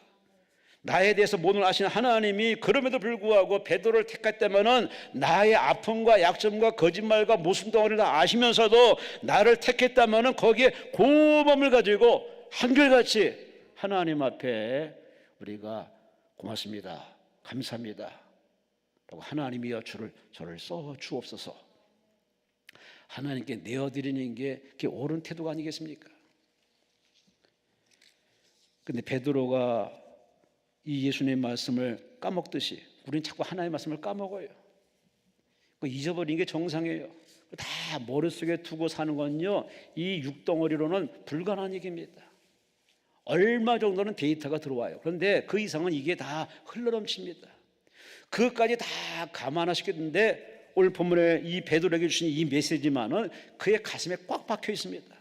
나에 대해서 모든 아시는 하나님이 그럼에도 불구하고 베드로를 택했다면은 나의 아픔과 약점과 거짓말과 모순덩어리를 다 아시면서도 나를 택했다면은 거기에 고마움을 가지고 한결같이 하나님 앞에 우리가 고맙습니다, 감사합니다 라고 하나님이여 저를 써 주옵소서 하나님께 내어드리는 게 그게 옳은 태도가 아니겠습니까? 근데 베드로가 이 예수님의 말씀을 까먹듯이 우리는 자꾸 하나님의 말씀을 까먹어요. 잊어버리는 게 정상이에요. 다 머릿속에 두고 사는 건요, 이 육덩어리로는 불가능한 얘기입니다. 얼마 정도는 데이터가 들어와요. 그런데 그 이상은 이게 다 흘러넘칩니다. 그것까지 다 감안하시겠는데 오늘 본문에 이 베드로에게 주신 이 메시지만은 그의 가슴에 꽉 박혀 있습니다.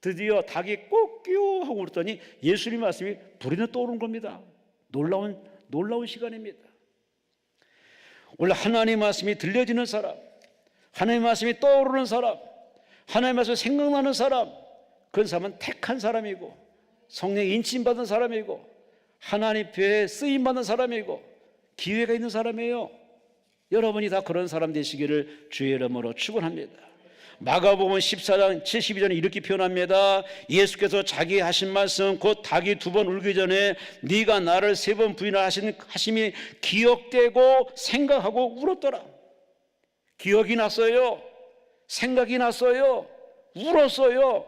드디어 닭이 꼭 꼭요 하고 그랬더니 예수님 말씀이 불이 떠오른 겁니다. 놀라운 시간입니다. 원래 하나님 말씀이 들려지는 사람, 하나님 말씀이 떠오르는 사람, 하나님 말씀이 생각나는 사람, 그런 사람은 택한 사람이고 성령 인침받은 사람이고 하나님 궤에 쓰임받는 사람이고 기회가 있는 사람이에요. 여러분이 다 그런 사람 되시기를 주의 이름으로 축원합니다. 마가복음 14장 72절에 이렇게 표현합니다. 예수께서 자기 하신 말씀 곧 닭이 2번 울기 전에 네가 나를 3번 부인하심이 기억되고 생각하고 울었더라. 기억이 났어요. 생각이 났어요. 울었어요.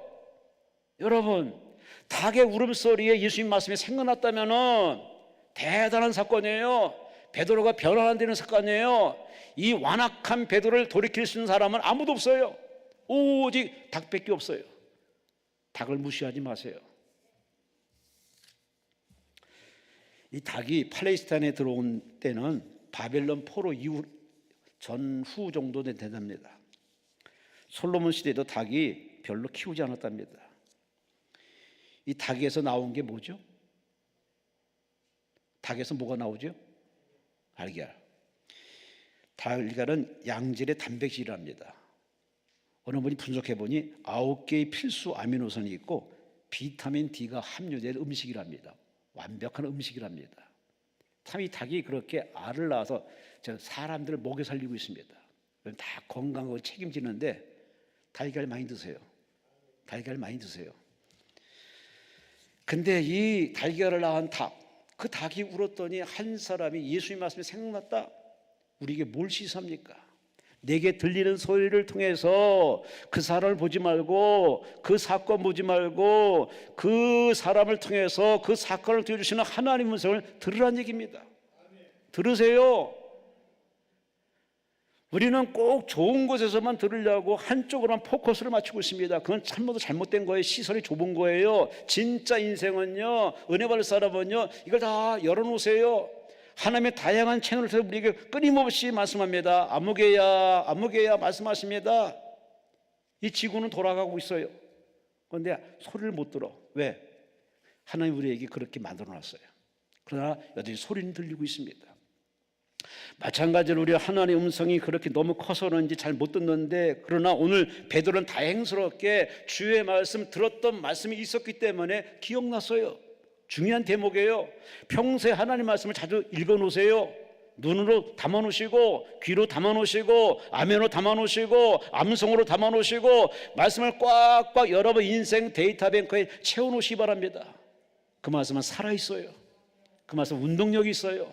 여러분, 닭의 울음소리에 예수님 말씀이 생각났다면 대단한 사건이에요. 베드로가 변화되는 사건이에요. 이 완악한 베드로를 돌이킬 수 있는 사람은 아무도 없어요. 오직 닭밖에 없어요. 닭을 무시하지 마세요. 이 닭이 팔레스타인에 들어온 때는 바벨론 포로 이후 전후 정도 된답니다. 솔로몬 시대에도 닭이 별로 키우지 않았답니다. 이 닭에서 나온 게 뭐죠? 닭에서 뭐가 나오죠? 달걀. 달걀은 양질의 단백질이랍니다. 어느 분이 분석해 보니 9개의 필수 아미노산이 있고 비타민 D가 함유된 음식이랍니다. 완벽한 음식이랍니다. 참 이 닭이 그렇게 알을 낳아서 사람들을 먹여 살리고 있습니다. 다 건강하고 책임지는데 달걀 많이 드세요. 달걀 많이 드세요. 근데 이 달걀을 낳은 닭, 그 닭이 울었더니 한 사람이 예수님 말씀이 생각났다. 우리에게 뭘 시사합니까? 내게 들리는 소리를 통해서 그 사람을 보지 말고 그 사건 보지 말고 그 사람을 통해서 그 사건을 들려주시는 하나님의 음성을 들으라는 얘기입니다. 들으세요. 우리는 꼭 좋은 곳에서만 들으려고 한쪽으로만 포커스를 맞추고 있습니다. 그건 참모도 잘못된 거예요. 시선이 좁은 거예요. 진짜 인생은요, 은혜 받을 사람은요, 이걸 다 열어놓으세요. 하나님의 다양한 채널을 통해서 우리에게 끊임없이 말씀합니다. 아무개야 말씀하십니다. 이 지구는 돌아가고 있어요. 그런데 소리를 못 들어. 왜? 하나님 우리에게 그렇게 만들어놨어요. 그러나 여전히 소리는 들리고 있습니다. 마찬가지로 우리 하나님의 음성이 그렇게 너무 커서 그런지 잘 못 듣는데, 그러나 오늘 베드로는 다행스럽게 주의 말씀 들었던 말씀이 있었기 때문에 기억났어요. 중요한 대목이에요. 평소에 하나님 말씀을 자주 읽어놓으세요. 눈으로 담아놓으시고 귀로 담아놓으시고 아멘으로 담아놓으시고 암송으로 담아놓으시고 말씀을 꽉꽉 여러분 인생 데이터뱅크에 채워놓으시기 바랍니다. 그 말씀은 살아있어요. 그 말씀 운동력이 있어요.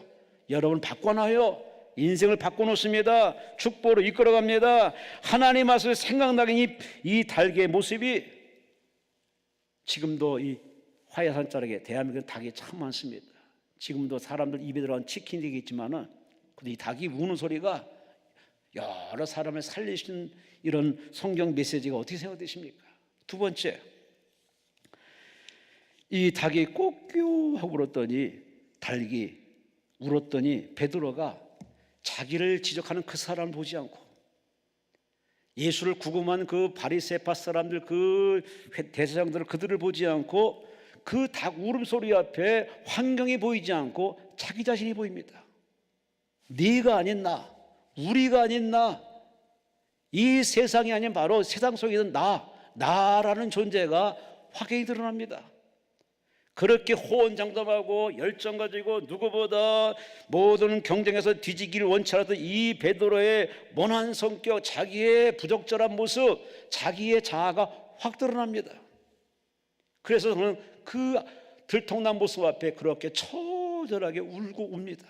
여러분 바꿔놔요. 인생을 바꿔놓습니다. 축복으로 이끌어갑니다. 하나님 말씀이 생각나게 이 달개의 모습이 지금도 이 화야산 자락에 대한민국 닭이 참 많습니다. 지금도 사람들 입에 들어간 치킨이 되겠지만은 이 닭이 우는 소리가 여러 사람을 살리신 이런 성경 메시지가 어떻게 생각되십니까? 두 번째, 이 닭이 꼭뀨 하고 울었더니 닭이 울었더니 베드로가 자기를 지적하는 그 사람을 보지 않고 예수를 구금한 그 바리새파 사람들, 그 대제사장들, 그들을 보지 않고 그 닭 울음소리 앞에 환경이 보이지 않고 자기 자신이 보입니다. 네가 아닌 나, 우리가 아닌 나, 이 세상이 아닌 바로 세상 속에 있는 나라는 존재가 확연히 드러납니다. 그렇게 호언장담하고 열정 가지고 누구보다 모든 경쟁에서 뒤지기를 원치 않았던 이 베드로의 모난 성격, 자기의 부적절한 모습, 자기의 자아가 확 드러납니다. 그래서 저는 그 들통난 모습 앞에 그렇게 처절하게 울고 웁니다.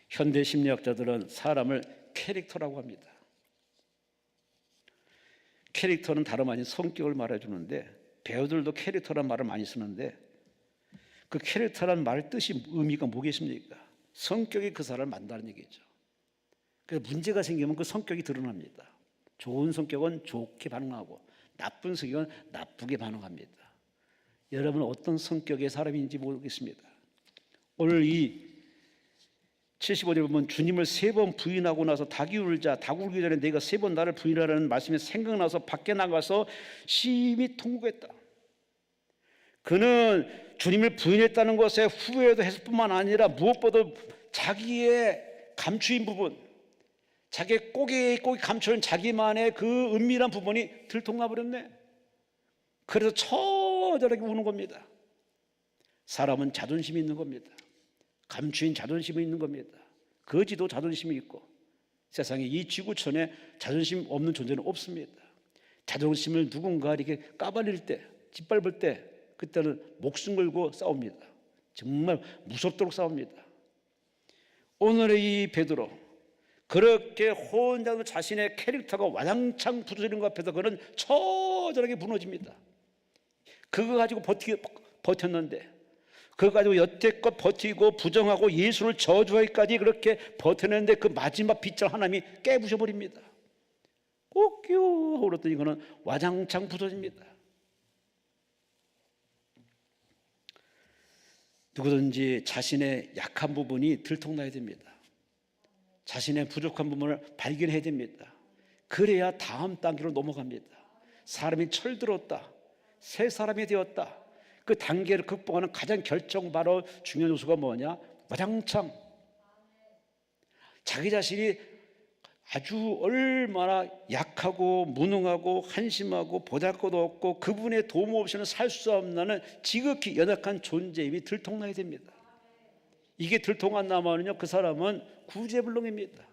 현대 심리학자들은 사람을 캐릭터라고 합니다. 캐릭터는 다름 아닌 성격을 말해주는데, 배우들도 캐릭터란 말을 많이 쓰는데, 그 캐릭터란 말 뜻이 의미가 뭐겠습니까? 성격이 그 사람을 만든다는 얘기죠. 그래서 문제가 생기면 그 성격이 드러납니다. 좋은 성격은 좋게 반응하고 나쁜 성격은 나쁘게 반응합니다. 여러분 어떤 성격의 사람인지 모르겠습니다. 오늘 이 75절 보면 주님을 3번 부인하고 나서 닭이 울자 닭 울기 전에 내가 3번 나를 부인하라는 말씀이 생각나서 밖에 나가서 심히 통곡했다. 그는 주님을 부인했다는 것에 후회도 했을 뿐만 아니라 무엇보다 자기의 감추인 부분, 자기의 꼬개 감추는 자기만의 그 은밀한 부분이 들통나 버렸네. 그래서 처절하게 우는 겁니다. 사람은 자존심이 있는 겁니다. 감추인 자존심이 있는 겁니다. 거지도 자존심이 있고 세상에 이 지구촌에 자존심 없는 존재는 없습니다. 자존심을 누군가 이렇게 까발릴 때, 짓밟을 때 그때는 목숨 걸고 싸웁니다. 정말 무섭도록 싸웁니다. 오늘의 이 베드로, 그렇게 혼자 자신의 캐릭터가 와장창 부서지는 것 앞에서 그는 처절하게 무너집니다. 그거 가지고 버텼는데, 그거 가지고 여태껏 버티고 부정하고 예수를 저주하기까지 그렇게 버텼는데 그 마지막 빗장 하나님이 깨부셔버립니다. 꼭요 하고 그랬더니 그는 와장창 부서집니다. 누구든지 자신의 약한 부분이 들통나야 됩니다. 자신의 부족한 부분을 발견해야 됩니다. 그래야 다음 단계로 넘어갑니다. 사람이 철들었다, 새 사람이 되었다, 그 단계를 극복하는 가장 바로 중요한 요소가 뭐냐? 와장창 자기 자신이 아주 얼마나 약하고 무능하고 한심하고 보잘것도 없고 그분의 도움 없이는 살 수 없는 지극히 연약한 존재임이 들통나야 됩니다. 이게 들통한 나면은요, 그 사람은 구제불능입니다.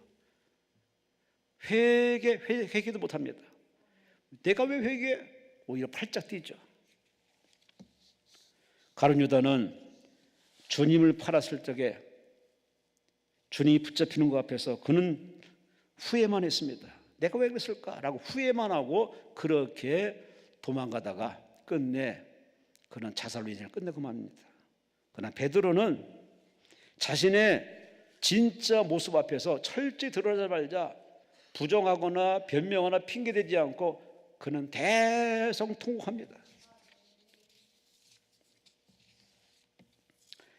회개도 못합니다. 내가 왜 회개해? 오히려 팔짝 뛰죠. 가룟 유다는 주님을 팔았을 적에 주님이 붙잡히는 것 앞에서 그는 후회만 했습니다. 내가 왜 그랬을까라고 후회만 하고 그렇게 도망가다가 끝내 그는 자살로 인생을 끝내고 맙니다. 그러나 베드로는 자신의 진짜 모습 앞에서 철저히 드러나지 말자 부정하거나 변명하거나 핑계대지 않고 그는 대성통곡합니다.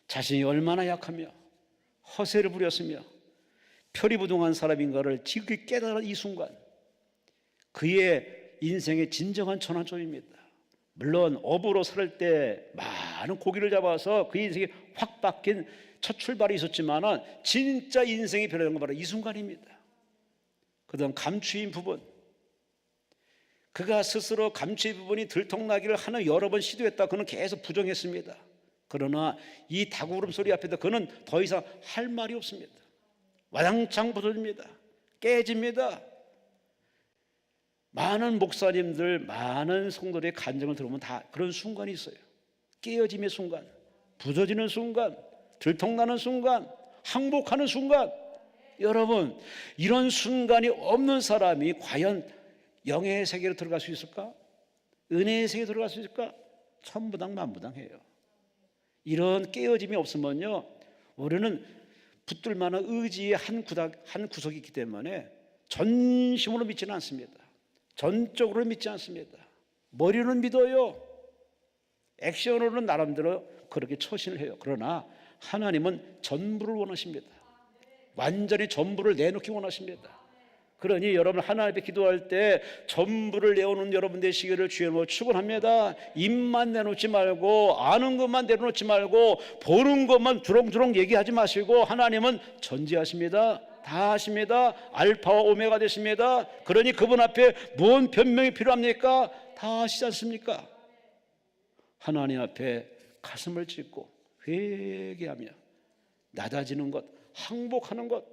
자신이 얼마나 약하며 허세를 부렸으며 표리부동한 사람인가를 지극히 깨달은 이 순간 그의 인생의 진정한 전환점입니다. 물론 업으로 살 때 많은 고기를 잡아서 그 인생이 확 바뀐 첫 출발이 있었지만 진짜 인생이 변화된 건 바로 이 순간입니다. 그다음 감추인 부분, 그가 스스로 감추인 부분이 들통나기를 하는 여러 번 시도했다. 그는 계속 부정했습니다. 그러나 이 닭 울음소리 앞에서 그는 더 이상 할 말이 없습니다. 와장창 부서집니다. 깨집니다. 많은 목사님들, 많은 성도들의 간증을 들어보면 다 그런 순간이 있어요. 깨어짐의 순간, 부서지는 순간, 들통나는 순간, 항복하는 순간. 여러분, 이런 순간이 없는 사람이 과연 영의 세계로 들어갈 수 있을까? 은혜의 세계로 들어갈 수 있을까? 천부당 만부당해요. 이런 깨어짐이 없으면요, 우리는 붙들 만한 의지의 한 구석이 있기 때문에 전심으로 믿지는 않습니다. 전적으로 믿지 않습니다. 머리로는 믿어요. 액션으로는 나름대로 그렇게 처신을 해요. 그러나 하나님은 전부를 원하십니다. 완전히 전부를 내놓기 원하십니다. 그러니 여러분 하나님 앞에 기도할 때 전부를 내어놓는 여러분 되시기를 주님으로 축원합니다. 입만 내놓지 말고 아는 것만 내놓지 말고 보는 것만 주렁주렁 얘기하지 마시고 하나님은 전지하십니다. 다 하십니다. 알파와 오메가 되십니다. 그러니 그분 앞에 무슨 변명이 필요합니까? 다 하시지 않습니까? 하나님 앞에 가슴을 찢고 회개하며 낮아지는 것, 항복하는 것,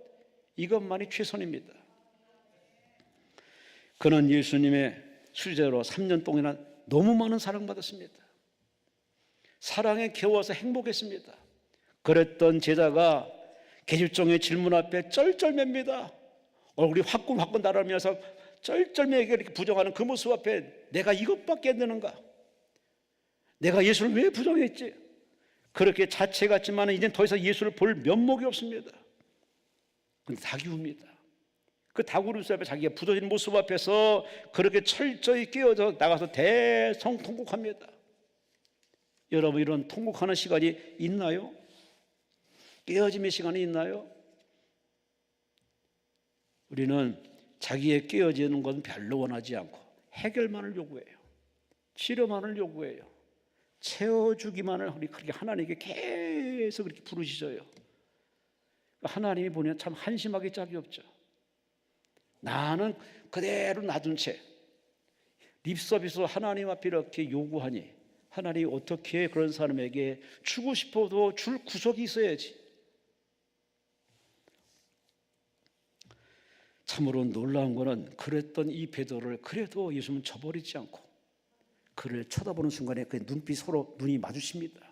이것만이 최선입니다. 그는 예수님의 수제로 3년 동안 너무 많은 사랑받았습니다. 사랑에 겨워서 행복했습니다. 그랬던 제자가 계집종의 질문 앞에 쩔쩔맵니다. 얼굴이 화끈화끈 달아오면서 쩔쩔매게 이렇게 부정하는 그 모습 앞에 내가 이것밖에 안 되는가? 내가 예수를 왜 부정했지? 그렇게 자체 같지만 이제 더 이상 예수를 볼 면목이 없습니다. 근데 닭이 웁니다. 그 닭우르스 앞에 자기가 부서진 모습 앞에서 그렇게 철저히 깨어져 나가서 대성통곡합니다. 여러분, 이런 통곡하는 시간이 있나요? 깨어짐의 시간이 있나요? 우리는 자기의 깨어지는 것은 별로 원하지 않고 해결만을 요구해요. 치료만을 요구해요. 채워주기만을 그렇게 하나님께 계속 그렇게 부르짖어요. 하나님이 보면 참 한심하기 짝이 없죠. 나는 그대로 놔둔 채 립서비스로 하나님 앞에 이렇게 요구하니 하나님이 어떻게 그런 사람에게 주고 싶어도 줄 구석이 있어야지. 참으로 놀라운 것은 그랬던 이 베드로를 그래도 예수님은 저버리지 않고 그를 쳐다보는 순간에 그 눈빛 서로 눈이 마주칩니다.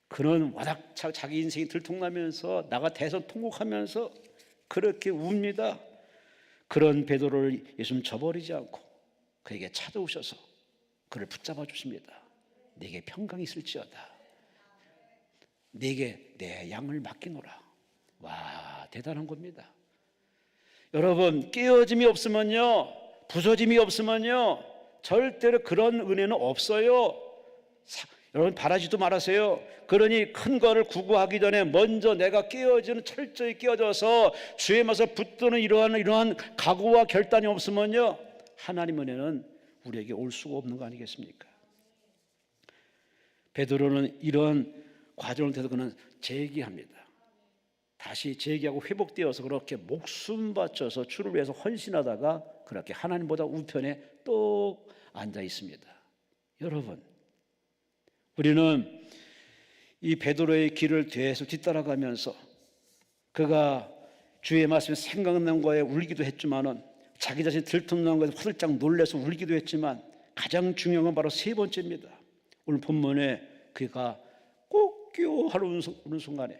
그는 와닥 자기 인생이 들통나면서 나가 대성통곡하면서 그렇게 웁니다. 그런 베드로를 예수님 저버리지 않고 그에게 찾아오셔서 그를 붙잡아 주십니다. 네게 평강이 있을지어다. 네게 내 양을 맡기노라. 와, 대단한 겁니다. 여러분, 깨어짐이 없으면요, 부서짐이 없으면요, 절대로 그런 은혜는 없어요. 여러분, 바라지도 말아세요. 그러니 큰 거를 구구하기 전에 먼저 내가 깨어지는, 철저히 깨어져서 주의 맛을 붙드는 이러한 각오와 결단이 없으면요, 하나님 은혜는 우리에게 올 수가 없는 거 아니겠습니까? 베드로는 이런 과정을 통해서 그는 재기합니다. 다시 재기하고 회복되어서 그렇게 목숨 바쳐서 주를 위해서 헌신하다가 그렇게 하나님보다 우편에 또 앉아 있습니다. 여러분, 우리는 이 베드로의 길을 계속 뒤따라가면서 그가 주의 말씀에 생각난 거에 울기도 했지만은 자기 자신이 들통난 것에 화들짝 놀라서 울기도 했지만 가장 중요한 건 바로 세 번째입니다. 오늘 본문에 그가 꼭 하루 우는 순간에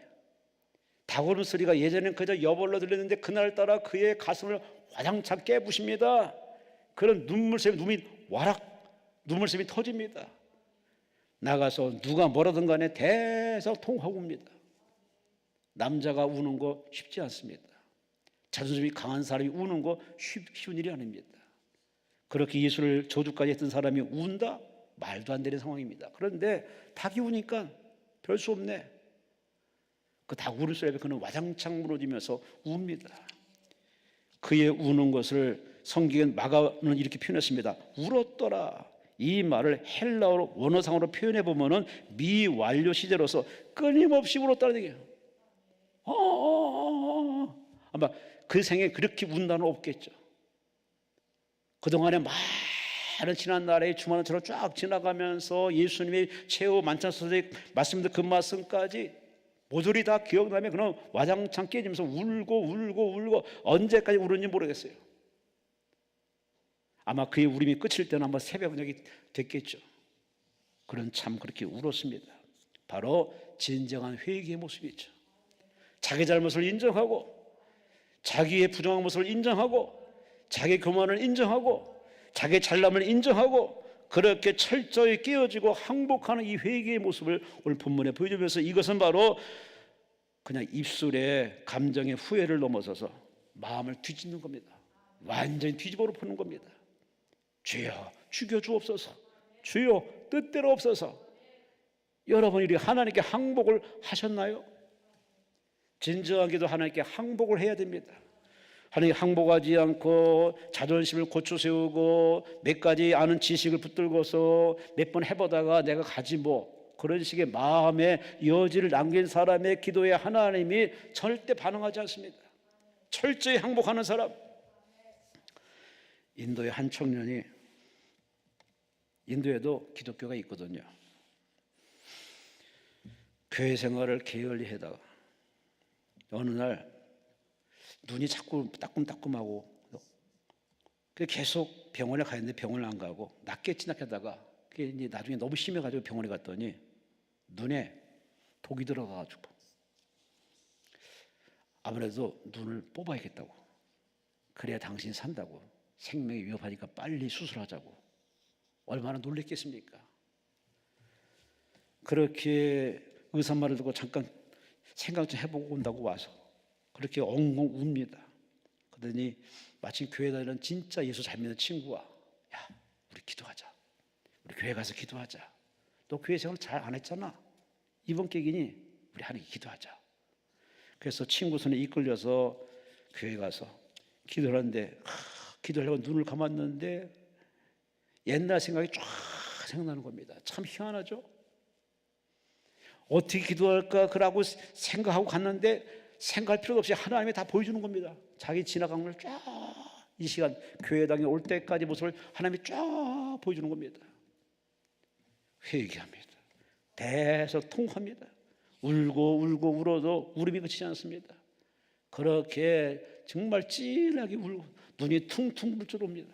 닭 우는 소리가 예전엔 그저 여벌로 들렸는데 그날따라 그의 가슴을 와장창 깨부십니다. 그런 눈물샘이 눈물샘이 터집니다. 나가서 누가 뭐라든 간에 대성통하고 옵니다. 남자가 우는 거 쉽지 않습니다. 자존심이 강한 사람이 우는 거 쉬운 일이 아닙니다. 그렇게 예수를 저주까지 했던 사람이 운다? 말도 안 되는 상황입니다. 그런데 닭이 우니까 별 수 없네. 그 닭 우는 소리에 그는 와장창 무너지면서 웁니다. 그의 우는 것을 성경은 마가는 이렇게 표현했습니다. 울었더라. 이 말을 헬라어로 원어상으로 표현해 보면은 미완료 시제로서 끊임없이 울었다는 얘기예요. 아마 그 생에 그렇게 운 단은 없겠죠. 그동안에 많은 지난 날에 주만원처럼 쫙 지나가면서 예수님의 최후 만찬소에 말씀드린 그 말씀까지 모조리 다 기억나면 그는 와장창 깨지면서 울고 언제까지 울었는지 모르겠어요. 아마 그의 울음이 끝일 때는 아마 새벽녘이 됐겠죠. 그는 참 그렇게 울었습니다. 바로 진정한 회개의 모습이죠. 자기 잘못을 인정하고 자기의 부정한 모습을 인정하고 자기 교만을 인정하고 자기 잘남을 인정하고 그렇게 철저히 깨어지고 항복하는 이 회개의 모습을 오늘 본문에 보여주면서 이것은 바로 그냥 입술에 감정의 후회를 넘어서서 마음을 뒤집는 겁니다. 완전히 뒤집어 엎는 겁니다. 주여 죽여주옵소서. 주여 뜻대로 없어서. 여러분이 하나님께 항복을 하셨나요? 진정하게도 하나님께 항복을 해야 됩니다. 하나님 항복하지 않고 자존심을 고쳐 세우고 몇 가지 아는 지식을 붙들고서 몇 번 해보다가 내가 가지 뭐 그런 식의 마음의 여지를 남긴 사람의 기도에 하나님이 절대 반응하지 않습니다. 철저히 항복하는 사람. 인도의 한 청년이 인도에도 기독교가 있거든요. 교회 생활을 게을리 하다가 어느 날 눈이 자꾸 따끔따끔하고 계속 병원에 가는데 병원을 안 가고 낫겠지 하다가 그게 이제 나중에 너무 심해가지고 병원에 갔더니 눈에 독이 들어가가지고 아무래도 눈을 뽑아야겠다고, 그래야 당신이 산다고, 생명이 위협하니까 빨리 수술하자고. 얼마나 놀랬겠습니까? 그렇게 의사 말을 듣고 잠깐 생각 좀 해보고 온다고 와서 그렇게 엉엉 웁니다. 그러더니 마침 교회 다니는 진짜 예수 잘 믿는 친구와 야, 우리 기도하자. 우리 교회 가서 기도하자. 너 교회 생활 잘 안 했잖아. 이번 계기니 우리 하나님께 기도하자. 그래서 친구 손에 이끌려서 교회 가서 기도를 하는데 기도하려고 눈을 감았는데 옛날 생각이 쫙 생각나는 겁니다. 참 희한하죠? 어떻게 기도할까 그러고 생각하고 갔는데 생각할 필요도 없이 하나님이 다 보여주는 겁니다. 자기 지나간 걸 쫙 이 시간 교회당에 올 때까지 모습을 하나님이 쫙 보여주는 겁니다. 회개합니다. 대성통합니다. 울고 울어도 울음이 그치지 않습니다. 그렇게 정말 찔하게 울고 눈이 퉁퉁 불 줄 옵니다.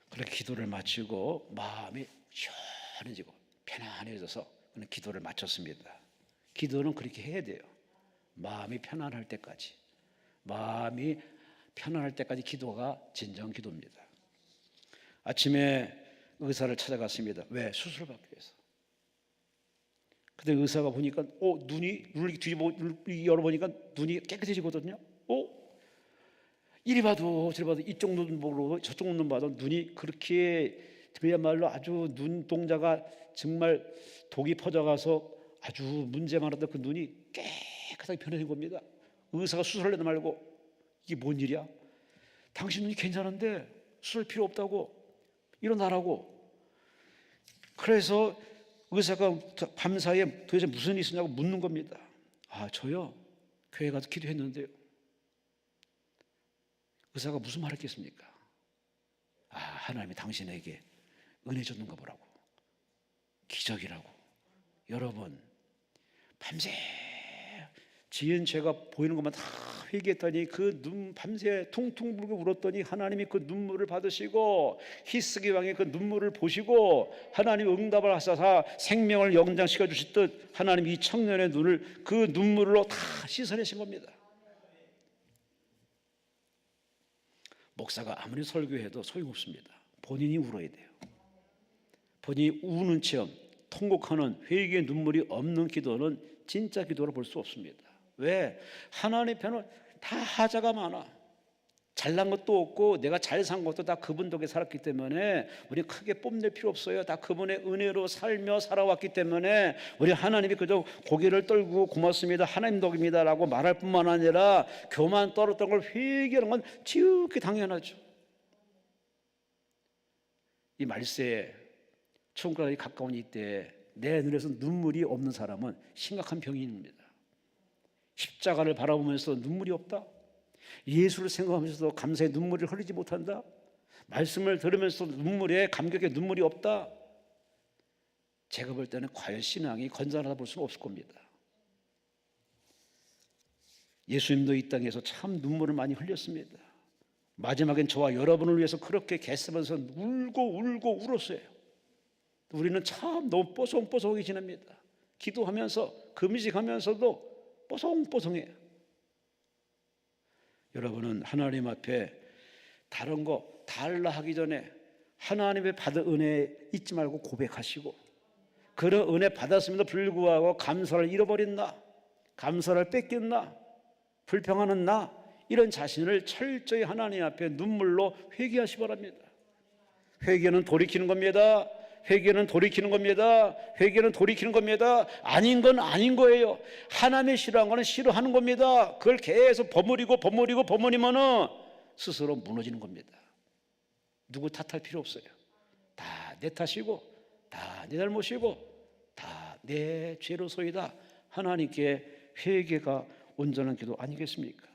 그렇게 기도를 마치고 마음이 시원해지고 편안해져서 그는 기도를 마쳤습니다. 기도는 그렇게 해야 돼요. 마음이 편안할 때까지. 마음이 편안할 때까지 기도가 진정 기도입니다. 아침에 의사를 찾아갔습니다. 왜? 수술을 받기 위해서. 근데 의사가 보니까 눈을 뒤집어 열어보니까 눈이 깨끗해지거든요. 이리 봐도 저리 봐도 이쪽 눈 보고 저쪽 눈 봐도 눈이 그렇게 그야말로 아주 눈동자가 정말 독이 퍼져가서 아주 문제 많았던 그 눈이 깨끗하게 변해진 겁니다. 의사가 수술을 해도 말고 이게 뭔 일이야? 당신 눈이 괜찮은데 수술 필요 없다고 일어나라고. 그래서 의사가 밤사이에 도대체 무슨 일이 있었냐고 묻는 겁니다. 저요 교회 가서 기도했는데요. 의사가 무슨 말을 했겠습니까? 하나님이 당신에게 은혜 줬는가 보라고. 기적이라고. 여러분 밤새 지은 죄가 보이는 것만 다 회개했더니 그 눈 밤새 퉁퉁 불고 울었더니 하나님이 그 눈물을 받으시고 히스기 왕의 그 눈물을 보시고 하나님 응답을 하사사 생명을 영장시켜 주셨듯 하나님 이 청년의 눈을 그 눈물로 다 씻어내신 겁니다. 목사가 아무리 설교해도 소용없습니다. 본인이 울어야 돼요. 본인이 우는 체험, 통곡하는 회개의 눈물이 없는 기도는 진짜 기도로 볼 수 없습니다. 왜? 하나님 편은 다 하자가 많아. 잘난 것도 없고 내가 잘 산 것도 다 그분 덕에 살았기 때문에 우리 크게 뽐낼 필요 없어요. 다 그분의 은혜로 살며 살아왔기 때문에 우리 하나님이 그저 고개를 떨고 고맙습니다, 하나님 덕입니다 라고 말할 뿐만 아니라 교만 떨었던 걸 회개하는 건 지극히 당연하죠. 이 말세에 천국까지 가까운 이때 내 눈에서 눈물이 없는 사람은 심각한 병인입니다. 십자가를 바라보면서 눈물이 없다? 예수를 생각하면서도 감사의 눈물을 흘리지 못한다? 말씀을 들으면서 눈물에 감격의 눈물이 없다? 제가 볼 때는 과연 신앙이 건전하다 볼 수는 없을 겁니다. 예수님도 이 땅에서 참 눈물을 많이 흘렸습니다. 마지막엔 저와 여러분을 위해서 그렇게 개쓰면서 울고 울었어요. 우리는 참 너무 뽀송뽀송하게 지냅니다. 기도하면서 금식하면서도 뽀송뽀송해요. 여러분은 하나님 앞에 다른 거 달라 하기 전에 하나님의 받은 은혜 잊지 말고 고백하시고, 그런 은혜 받았음에도 불구하고 감사를 잃어버린 감사를 뺏긴 불평하는 이런 자신을 철저히 하나님 앞에 눈물로 회개하시 바랍니다. 회개는 돌이키는 겁니다. 회개는 돌이키는 겁니다. 회개는 돌이키는 겁니다. 아닌 건 아닌 거예요. 하나님의 싫어하는 거는 싫어하는 겁니다. 그걸 계속 버무리면은 스스로 무너지는 겁니다. 누구 탓할 필요 없어요. 다 내 탓이고 다 내 잘못이고 다 내 죄로소이다. 하나님께 회개가 온전한 기도 아니겠습니까?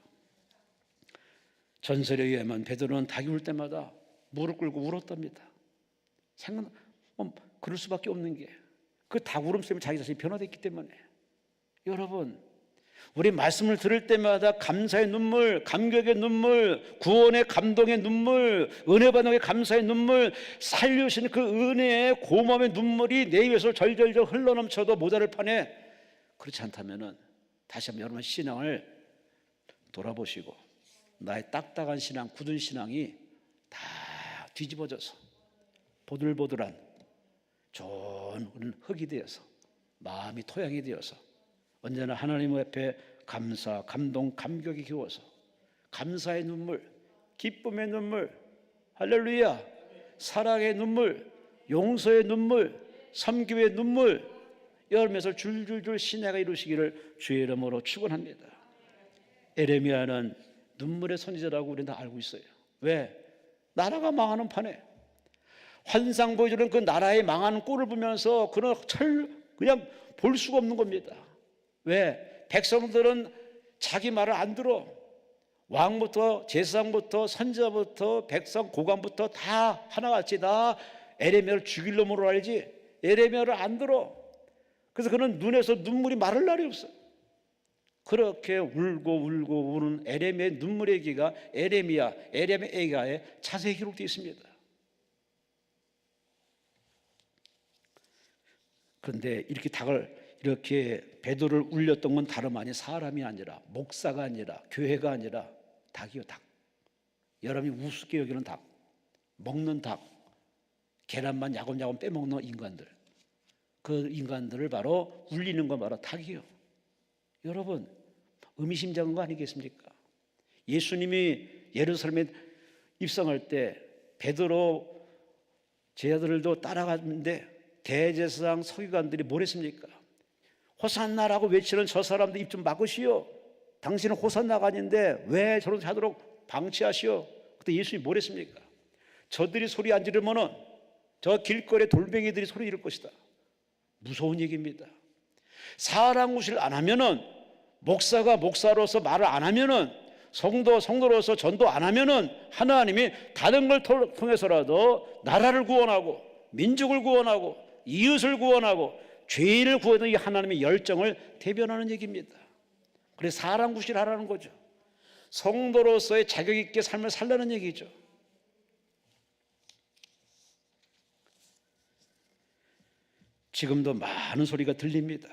전설에 의하면 베드로는 닭이 울 때마다 무릎 꿇고 울었답니다. 그럴 수밖에 없는 게 그 닭 울음 때문에 자기 자신이 변화됐기 때문에. 여러분, 우리 말씀을 들을 때마다 감사의 눈물, 감격의 눈물, 구원의 감동의 눈물, 은혜 받는 감사의 눈물, 살려주시는 그 은혜의 고마움의 눈물이 내 입에서 절절절 흘러넘쳐도 모자랄 판에, 그렇지 않다면 다시 한번 여러분 신앙을 돌아보시고 나의 딱딱한 신앙, 굳은 신앙이 다 뒤집어져서 보들보들한 좋은 흙이 되어서 마음이 토양이 되어서 언제나 하나님 앞에 감사, 감동, 감격이 기워서 감사의 눈물, 기쁨의 눈물, 할렐루야, 사랑의 눈물, 용서의 눈물, 섬김의 눈물 열매서 줄줄줄 신혜가 이루시기를 주의 이름으로 축원합니다. 에레미야는 눈물의 선지자라고 우리는 다 알고 있어요. 왜? 나라가 망하는 판에 환상 보여주는 그 나라의 망하는 꼴을 보면서 그냥 볼 수가 없는 겁니다. 왜? 백성들은 자기 말을 안 들어. 왕부터 제사장부터 선지자부터 백성 고관부터 다 하나같이 다 에레미야를 죽일 놈으로 알지 에레미야를 안 들어. 그래서 그는 눈에서 눈물이 마를 날이 없어. 그렇게 울고 우는 에레미야의 눈물의 기가 에레미야에 자세히 기록되어 있습니다. 그런데 이렇게 베드로를 울렸던 건 다름 아닌 사람이 아니라 목사가 아니라 교회가 아니라 닭이요, 닭. 여러분이 우습게 여기는 닭, 먹는 닭, 계란만 야금야금 빼먹는 인간들, 그 인간들을 바로 울리는 건 바로 닭이요. 여러분, 의미심장한 거 아니겠습니까? 예수님이 예루살렘에 입성할 때 베드로 제자들도 따라갔는데 대제사장 서기관들이 뭘 했습니까? 호산나라고 외치는 저 사람들 입 좀 막으시오. 당신은 호산나가 아닌데 왜 저런 하도록 방치하시오? 그때 예수님이 뭘 했습니까? 저들이 소리 안 지르면은 저 길거리에 돌멩이들이 소리 지를 것이다. 무서운 얘기입니다. 사람 구실 안 하면은, 목사가 목사로서 말을 안 하면은, 성도로서 전도 안 하면은 하나님이 다른 걸 통해서라도 나라를 구원하고 민족을 구원하고 이웃을 구원하고 죄인을 구원하는 이 하나님의 열정을 대변하는 얘기입니다. 그래서 사람 구실하라는 거죠. 성도로서의 자격 있게 삶을 살라는 얘기죠. 지금도 많은 소리가 들립니다.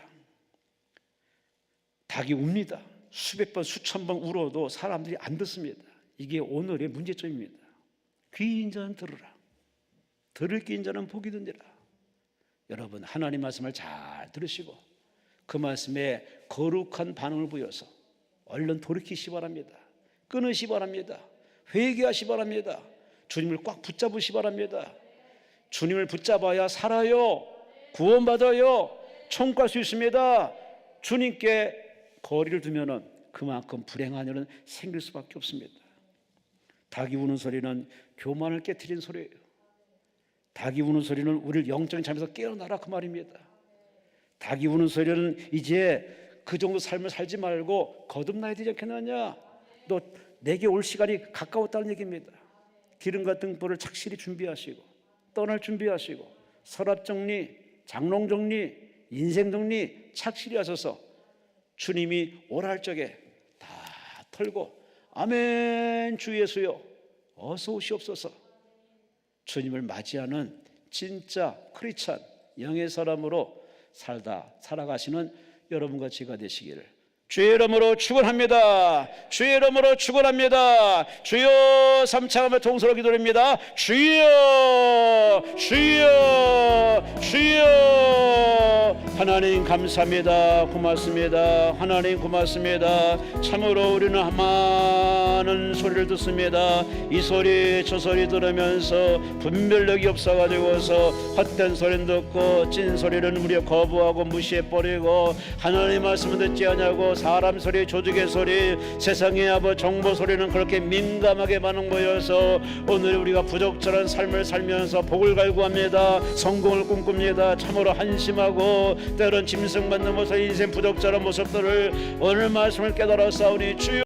닭이 웁니다. 수백 번 수천 번 울어도 사람들이 안 듣습니다. 이게 오늘의 문제점입니다. 귀인 자는 들으라, 들을 귀인 자는 복이 듣니라. 여러분, 하나님 말씀을 잘 들으시고 그 말씀에 거룩한 반응을 보여서 얼른 돌이키시 바랍니다. 끊으시 바랍니다. 회개하시 바랍니다. 주님을 꽉 붙잡으시 바랍니다. 주님을 붙잡아야 살아요, 구원받아요, 천국 갈 수 있습니다. 주님께 거리를 두면은 그만큼 불행한 일은 생길 수밖에 없습니다. 닭이 우는 소리는 교만을 깨트린 소리예요. 닭이 우는 소리는 우리를 영적인 잠에서 깨어나라 그 말입니다. 닭이 우는 소리는 이제 그 정도 삶을 살지 말고 거듭나야 되지 않겠느냐, 너 내게 올 시간이 가까웠다는 얘기입니다. 기름과 등불을 착실히 준비하시고 떠날 준비하시고 서랍 정리, 장롱 정리, 인생 정리 착실히 하셔서 주님이 오랄 적에 다 털고 아멘 주 예수여 어서 오시옵소서, 주님을 맞이하는 진짜 크리스찬 영의 사람으로 살아가시는 여러분과 제가 되시기를 주의 이름으로 축원합니다. 주의 이름으로 축원합니다. 주여, 삼창하며 통성으로 기도합니다. 주여, 주여, 주여. 하나님 감사합니다. 고맙습니다. 하나님 고맙습니다. 참으로 우리는 많은 소리를 듣습니다. 이 소리 저 소리 들으면서 분별력이 없어가지고서 헛된 소리는 듣고 찐 소리는 우리가 거부하고 무시해버리고 하나님 말씀을 듣지 않냐고 사람 소리, 조직의 소리, 세상의 정보 소리는 그렇게 민감하게 반응보여서 오늘 우리가 부적절한 삶을 살면서 복을 갈구합니다. 성공을 꿈꿉니다. 참으로 한심하고 때론 짐승받는 모습, 인생 부적절한 모습들을 오늘 말씀을 깨달아 싸우니 주여